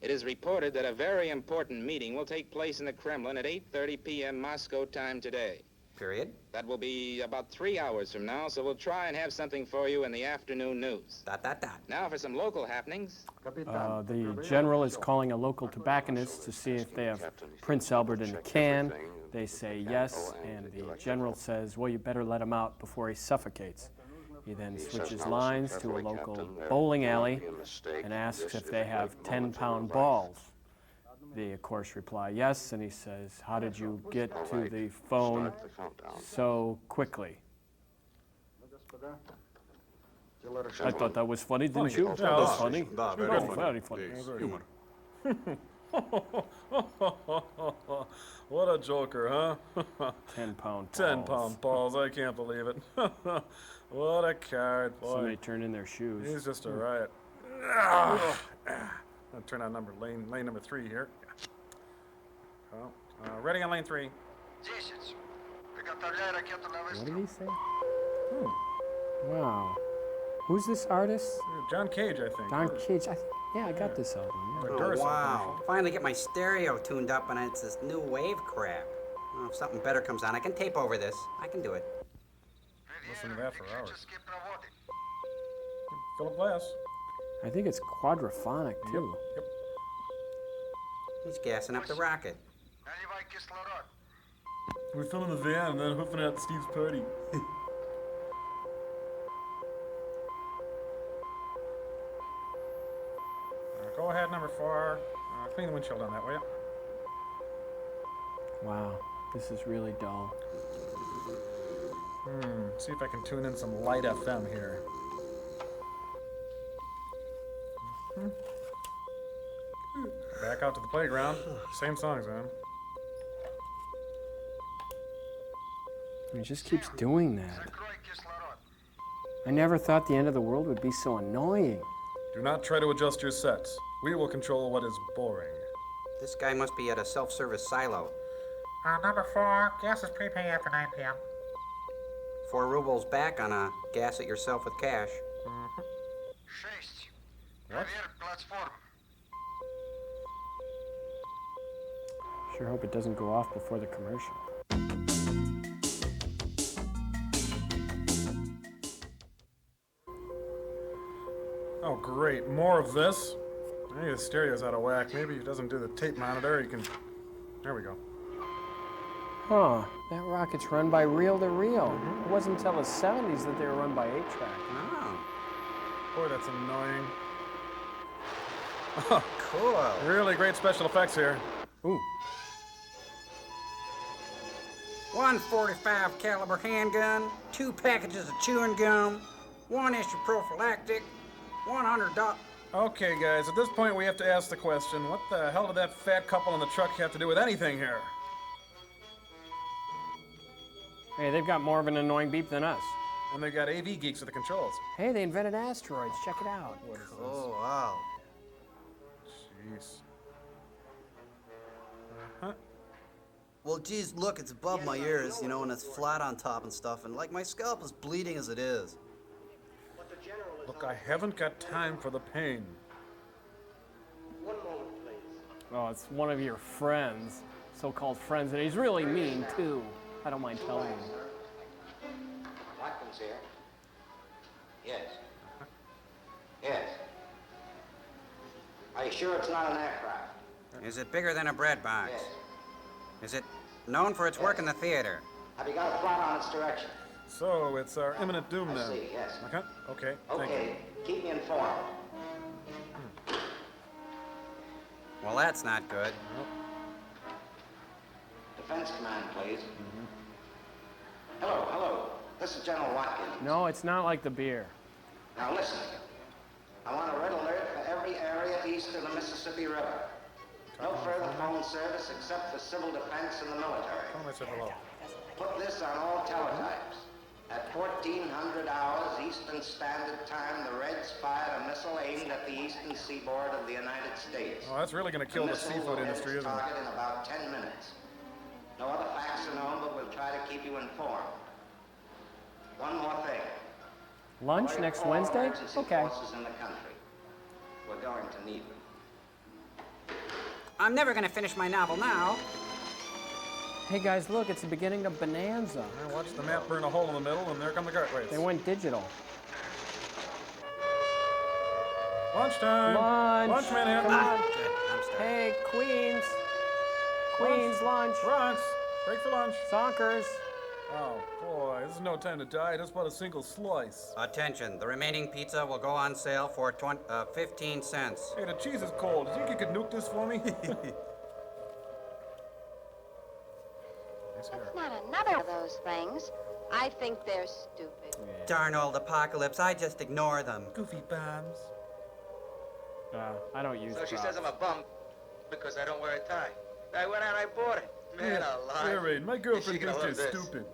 It is reported that a very important meeting will take place in the Kremlin at 8:30 p.m. Moscow time today. Period. That will be about 3 hours from now, so we'll try and have something for you in the afternoon news. Now for some local happenings. The general is calling a local tobacconist to see if they have Prince Albert in a can. They say yes, and the general says, well, you better let him out before he suffocates. He then switches lines to a local bowling alley and asks if they have 10-pound balls. They, of course, reply yes, and he says, how did you get to the phone so quickly? I thought that was funny, didn't you? That was funny. Very funny. Humor. What a joker, huh? 10-pound balls. 10-pound balls. I can't believe it. What a card, boy. Somebody turned in their shoes. He's just a riot. I'll turn on lane number 3 here. Oh, ready on lane 3. What did he say? Wow. Who's this artist? John Cage, I think. John Cage. Yeah, I got this album. Oh, wow. Finally get my stereo tuned up and it's this new wave crap. Oh, if something better comes on, I can tape over this. I can do it. Listen to that for hours. Philip Glass. I think it's quadraphonic, too. Yep. He's gassing up the rocket. We're filling the van and then hoofing out Steve's party. Go ahead, number 4. Clean the windshield on that, will you? Wow, this is really dull. See if I can tune in some light FM here. Back out to the playground. Same songs, man. He just keeps doing that. I never thought the end of the world would be so annoying. Do not try to adjust your sets. We will control what is boring. This guy must be at a self-service silo. Number 4, gas is prepaid after 9 p.m. 4 rubles back on a gas it yourself with cash. What? Sure hope it doesn't go off before the commercial. Oh, great. More of this. Maybe the stereo's out of whack. Maybe he doesn't do the tape monitor. He can... There we go. Huh, that rocket's run by reel-to-reel. It wasn't until the 70s that they were run by 8-track. Oh. Boy, that's annoying. Oh, cool. Really great special effects here. Ooh. 145 caliber handgun, 2 packages of chewing gum, 1 issue prophylactic, $100. Okay, guys, at this point we have to ask the question, what the hell did that fat couple in the truck have to do with anything here? Hey, they've got more of an annoying beep than us. And they got AV geeks at the controls. Hey, they invented asteroids. Check it out. What is Oh, wow. Jeez. Well, geez, look, it's above my ears, you know, and it's flat on top and stuff, and like my scalp is bleeding as it is. Look, I haven't got time for the pain. Oh, it's one of your friends, so-called friends, and he's really mean, too. I don't mind telling you. Watkins here. Yes. Yes. Are you sure it's not an aircraft? Is it bigger than a bread box? Yes. Is it known for its work in the theater? Have you got a plot on its direction? So, it's our imminent doom I then. see, yes. Okay, okay, thank you. Okay, keep me informed. Well, that's not good. Defense command, please. Hello, hello. This is General Watkins. No, it's not like the beer. Now listen. I want a red alert for every area east of the Mississippi River. No further phone service except for civil defense and the military. Tell them I said hello. Put this on all teletypes. At 1400 hours Eastern Standard Time, the Reds fired a missile aimed at the eastern seaboard of the United States. Oh, that's really going to kill the missile seafood will hit industry, its isn't it? target in about 10 minutes. No other facts are known, but we'll try to keep you informed. One more thing. Lunch Alert next all Wednesday? emergency Okay. forces in the country. We're going to need them. I'm never gonna finish my novel now. Hey guys, look, it's the beginning of Bonanza. I watched the map burn a hole in the middle, and there come the guardrails. They went digital. Lunchtime! Lunch! Lunch, Manhattan! Come on. Hey, Queens! Queens, lunch! Lunch! Break for lunch! Sonkers! Oh, boy, this is no time to die. I just want a single slice. Attention, the remaining pizza will go on sale for 15 cents. Hey, the cheese is cold. Do you think you could nuke this for me? It's not another of those things. I think they're stupid. Darn old apocalypse, I just ignore them. Goofy bombs. I don't use So she props. says I'm a bum because I don't wear a tie. I went out and I bought it. Man alive. Harry, my girlfriend Is she gonna thinks you're love this? stupid.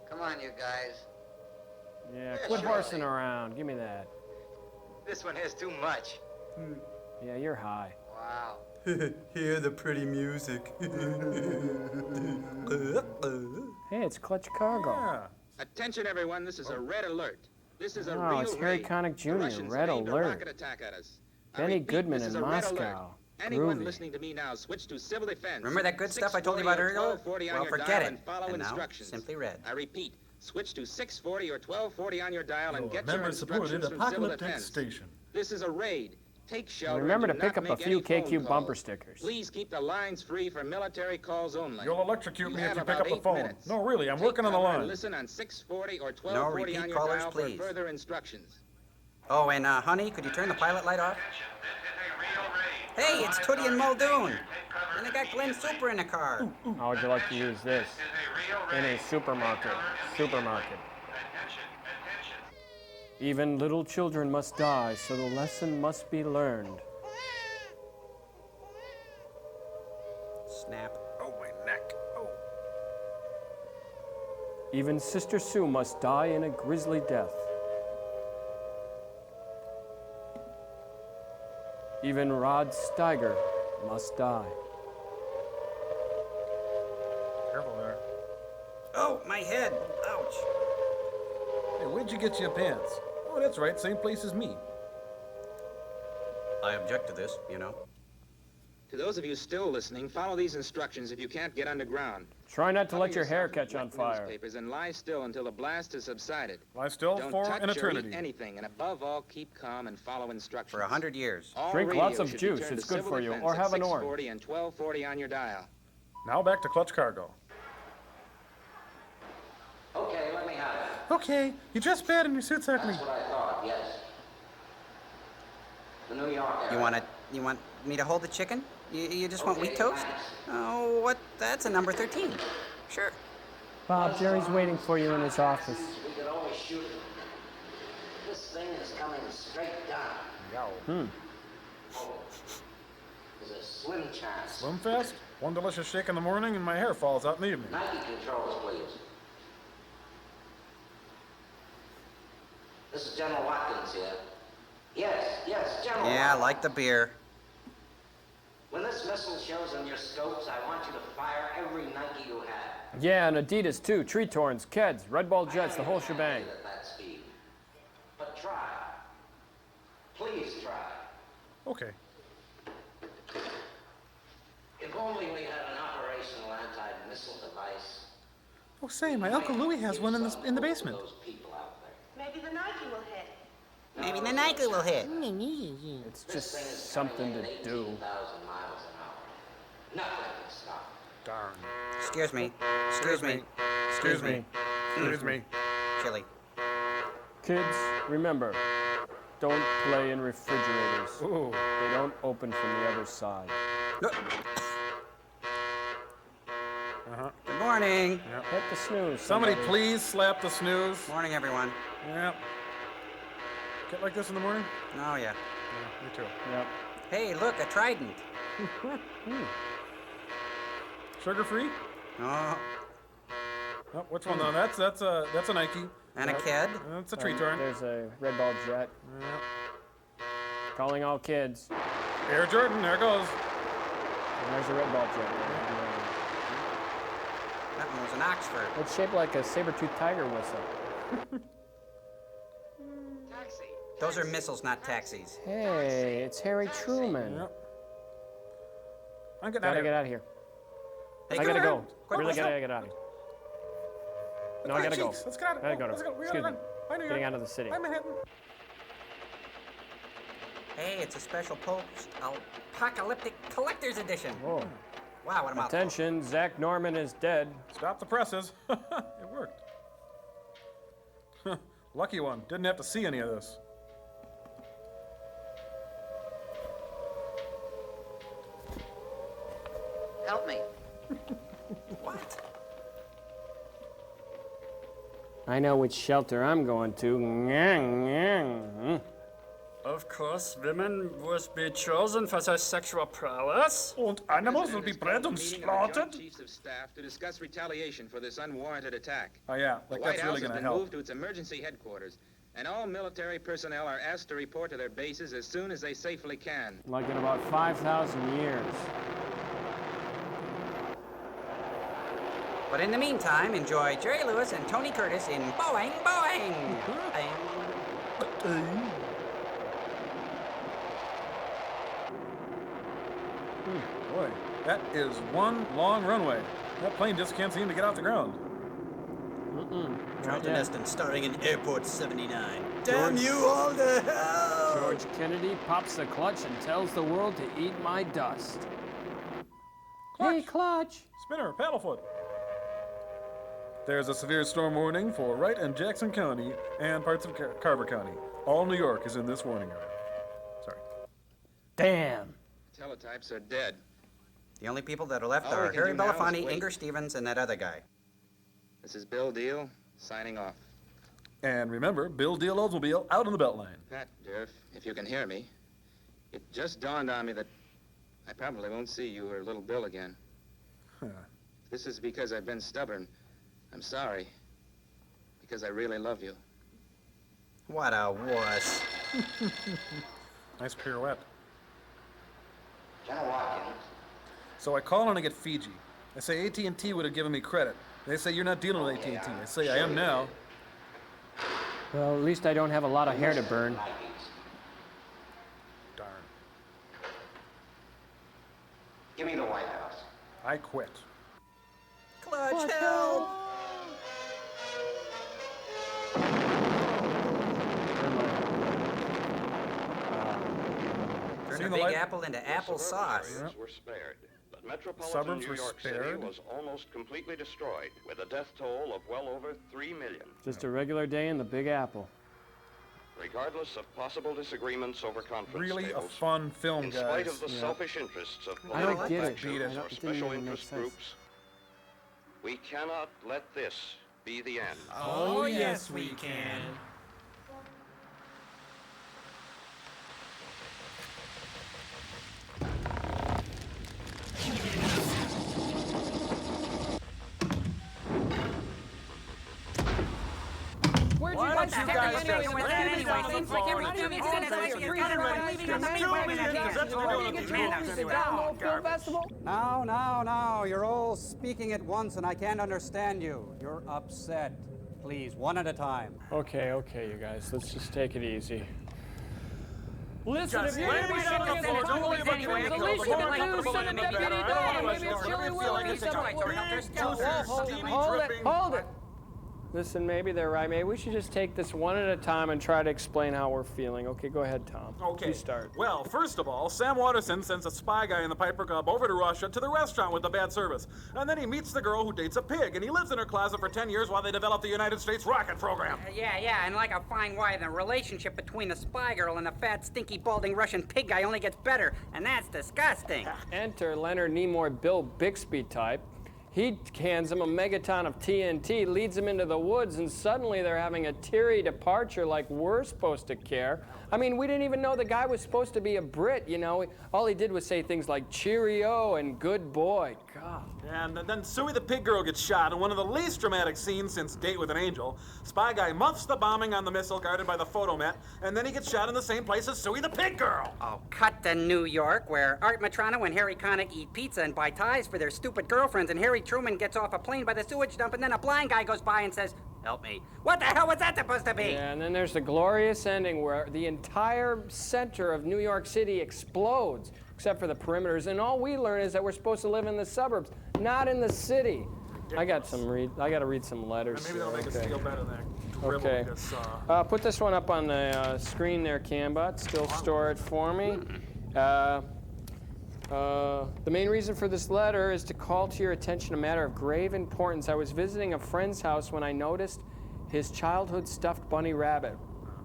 Come on, you guys. Yeah, quit horsing around. Give me that. This one has too much. Yeah, you're high. Wow. Hear the pretty music. Hey, it's Clutch Cargo. Attention, everyone. This is a red alert. This is a Oh, real it's Harry raid. Connick The Jr., Russians Red have aimed a Alert. rocket attack at us. I Benny repeat, Goodman this is in a red alert. Moscow. Anyone Groovy. listening to me now, switch to civil defense. Remember that good stuff I told you about 640 or earlier? 1240 on Well, your forget dial it. And follow And now, instructions. simply red. I repeat, switch to 640 or 1240 on your dial and get your Member-supported instructions from civil apocalyptic defense. station. This is a raid. Take shelter. And remember and to do pick not up a make few any phone KQ bumper calls. stickers. Please keep the lines free for military calls only. You'll electrocute me if have you pick about up the 8 phone. minutes. No, really, I'm Take working on the cover and line. Listen on 640 or No 1240 repeat on your callers, dial please. for further instructions. Oh, and honey, could you turn the pilot light off? Hey, it's Tootie and Muldoon. And I got Glenn Super in the car. How would you like to use this? In a supermarket. Supermarket. Even little children must die, so the lesson must be learned. Snap. Oh, my neck. Oh. Even Sister Sue must die in a grisly death. Even Rod Steiger must die. Careful there. Oh, my head. Ouch. Hey, where'd you get your pants? Oh, that's right, same place as me. I object to this, you know. To those of you still listening, follow these instructions if you can't get underground. Try not to Cover let your hair yourself with catch on wet fire. Newspapers and lie still until the blast has subsided. Lie still Don't for touch an or eternity. eat anything, and above all, keep calm and follow instructions. For 100 years. All Drink radio lots of should be juice. turned It's to good civil for you. defense Or at have an 640 orange. and 1240 on your dial. Now back to Clutch Cargo. Okay, let me have it. Okay, you dress bad in your suit's ugly. That's what I thought, yes. The New York You area. you want me to hold the chicken? You just want wheat toast? Oh, what? That's a number 13. Sure. Bob, Jerry's waiting for you in his office. We could always shoot it. This thing is coming straight down. There's a slim chance. Swim fast? One delicious shake in the morning and my hair falls out in the evening. Nike controls, please. This is General Watkins here. Yes, General. Yeah, I like the beer. When this missile shows on your scopes, I want you to fire every Nike you have. Yeah, and Adidas too. Tree Torns, Keds, Red Ball Jets, the whole shebang. At that speed. But try. Please try. Okay. If only we had an operational anti-missile device. Oh, say, my Uncle Louie has one in the basement. Those people out there. Maybe the Nike will hit. Maybe the Nike will hit. It's just something to do. 18,000 miles an hour. Nothing can stop. Darn. Excuse me. Excuse me. Excuse me. Excuse me. Chili. Kids, remember, don't play in refrigerators. Ooh. They don't open from the other side. Good morning. Yep. Hit the snooze. Somebody please slap the snooze. Morning, everyone. Yep. Get like this in the morning? Oh, yeah. Yeah, me too. Yep. Hey, look, a trident. Sugar free? Oh, Oh, which one though? That's a Nike. and a kid. That's a tree torn. There's a Red Ball Jet. Yeah. Calling all kids. Air Jordan, there it goes. And there's a Red Ball Jet. That one was an Oxford. It's shaped like a saber-toothed tiger whistle. Taxi. Those are missiles, not taxis. Hey, it's Harry Truman. Yep. I'm getting Gotta out get of out of here. Hey, I gotta go. Quick, Really let's gotta go. get out of here. No, I gotta go. Let's get out of Gotta here. go. Let's go. We Excuse gotta me. run. Bye, New York. Getting out of the city. Bye, Manhattan. Hey, it's a special apocalyptic collector's edition. Whoa. Wow, what a mouthful. Attention, Zach Norman is dead. Stop the presses. It worked. Lucky one. Didn't have to see any of this. Help me. What? I know which shelter I'm going to. Of course, women must be chosen for their sexual prowess. And animals will be bred and slaughtered. Chiefs of Staff to discuss retaliation for this unwarranted attack. Oh yeah, The like White that's House really has gonna been help. moved to its emergency headquarters, and all military personnel are asked to report to their bases as soon as they safely can. Like in about 5,000 years. But in the meantime, enjoy Jerry Lewis and Tony Curtis in Boing Boing. Boy, that is one long runway. That plane just can't seem to get off the ground. Charlton Heston starring in Airport 79. Damn you all to hell! George Kennedy pops the clutch and tells the world to eat my dust. Hey, Clutch! Spinner, paddlefoot. There's a severe storm warning for Wright and Jackson County and parts of Carver County. All New York is in this warning area. Sorry. Damn. Teletypes are dead. The only people that are left All are we can Harry do now is Belafonte, wait. Inger Stevens, and that other guy. This is Bill Deal, signing off. And remember, Bill Deal Oldsmobile out on the Beltline. Pat, Durf, if you can hear me, it just dawned on me that I probably won't see you or little Bill again. This is because I've been stubborn. I'm sorry. Because I really love you. What a wuss. Nice pirouette. General Watkins. So I call and I get Fiji. I say AT&T would have given me credit. They say you're not dealing with AT&T. I say I am now. Well, at least I don't have a lot of hair to burn. Darn. Give me the White House. I quit. Clutch, help! Turn the Big Apple into applesauce. Areas were spared, but metropolitan Suburbs New were York City spared. was almost completely destroyed, with a death toll of well over 3 million. Just a regular day in the Big Apple. regardless of possible disagreements over conference Really a tables, fun film, in guys. spite of the selfish interests of I don't political get it. factions or It didn't special even make interest sense. groups, we cannot let this be the end. Oh, yes, we can. Where'd you guys don't you get guys the just anyway? leave That it anyway on the seems like phone? everything You is guys like just you're leave it. leaving Just the 2 money million, back. that's what Are we're you doing. getting movies to download film festival? Now, you're all speaking at once and I can't understand you. You're upset. Please, one at a time. Okay, you guys. Let's just take it easy. Listen, Just if you're lay going to be me down on the showing floor. Don't worry about anyway, getting the killed. least The you more can do is comfortable send a in the deputy bed. down. Otherwise, Maybe it's you're Chili gonna feel like Willoughby. it's a joint. Hold it. Listen, maybe they're right. Maybe we should just take this one at a time and try to explain how we're feeling. Okay, go ahead, Tom. Okay. You start. Well, first of all, Sam Waterston sends a spy guy in the Piper Cub over to Russia to the restaurant with the bad service. And then he meets the girl who dates a pig, and he lives in her closet for 10 years while they develop the United States rocket program. Yeah, and like a fine wine, the relationship between the spy girl and the fat, stinky, balding Russian pig guy only gets better, and that's disgusting. Enter Leonard Nimoy, Bill Bixby type. He hands him a megaton of TNT, leads him into the woods, and suddenly they're having a teary departure like we're supposed to care. I mean, we didn't even know the guy was supposed to be a Brit, you know. All he did was say things like cheerio and good boy. God. And then Suey the pig girl gets shot in one of the least dramatic scenes since Date with an Angel. Spy guy muffs the bombing on the missile guarded by the photomat, and then he gets shot in the same place as Suey the pig girl. Oh, cut to New York, where Art Matrano and Harry Connick eat pizza and buy ties for their stupid girlfriends, and Harry Truman gets off a plane by the sewage dump, and then a blind guy goes by and says, "Help me." What the hell was that supposed to be? Yeah, and then there's the glorious ending where the entire center of New York City explodes, except for the perimeters, and all we learn is that we're supposed to live in the suburbs, not in the city. I got to read some letters. And maybe that'll make us feel better than that dribble Okay. we just saw. Put this one up on the screen there, Cambot. Still store it for me. The main reason for this letter is to call to your attention a matter of grave importance. I was visiting a friend's house when I noticed his childhood stuffed bunny rabbit.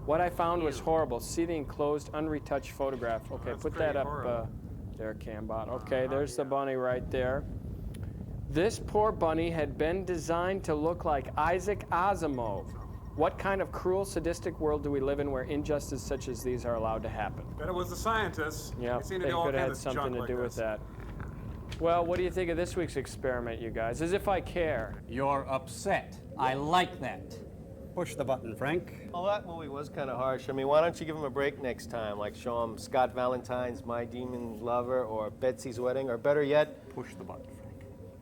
What I found was horrible. See the enclosed, unretouched photograph. Okay, put that up there, Cambot. Okay, there's the bunny right there. This poor bunny had been designed to look like Isaac Asimov. What kind of cruel, sadistic world do we live in where injustices such as these are allowed to happen? Bet it was the scientists. Yeah, They seem to they do all could have kinds had of junk something to like do with this. that. Well, what do you think of this week's experiment, you guys? As if I care. You're upset. I like that. Push the button, Frank. Well, that movie was kind of harsh. I mean, why don't you give him a break next time? Like show him Scott Valentine's My Demon Lover or Betsy's Wedding, or better yet, push the button, Frank.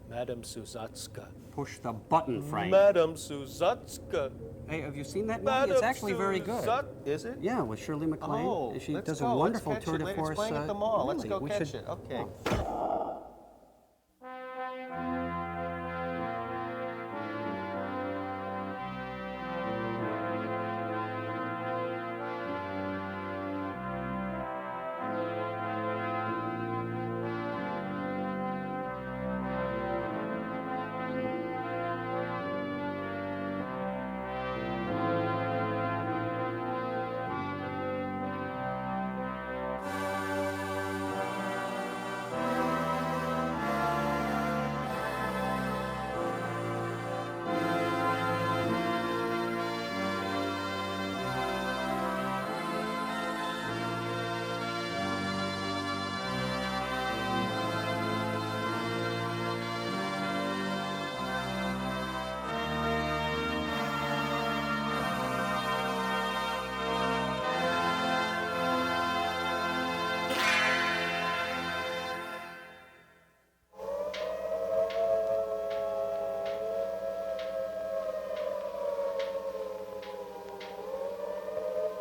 Madame Suzatska. Push the button, Frank. Madame Suzatska. Hey, have you seen that movie? Madame It's actually very good. Is it? Yeah, with Shirley MacLaine. Oh, She let's does go. a wonderful Let's catch tour it de later. force. It's playing at the mall. Let's really, go we catch should- it. Okay.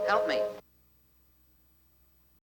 Help me.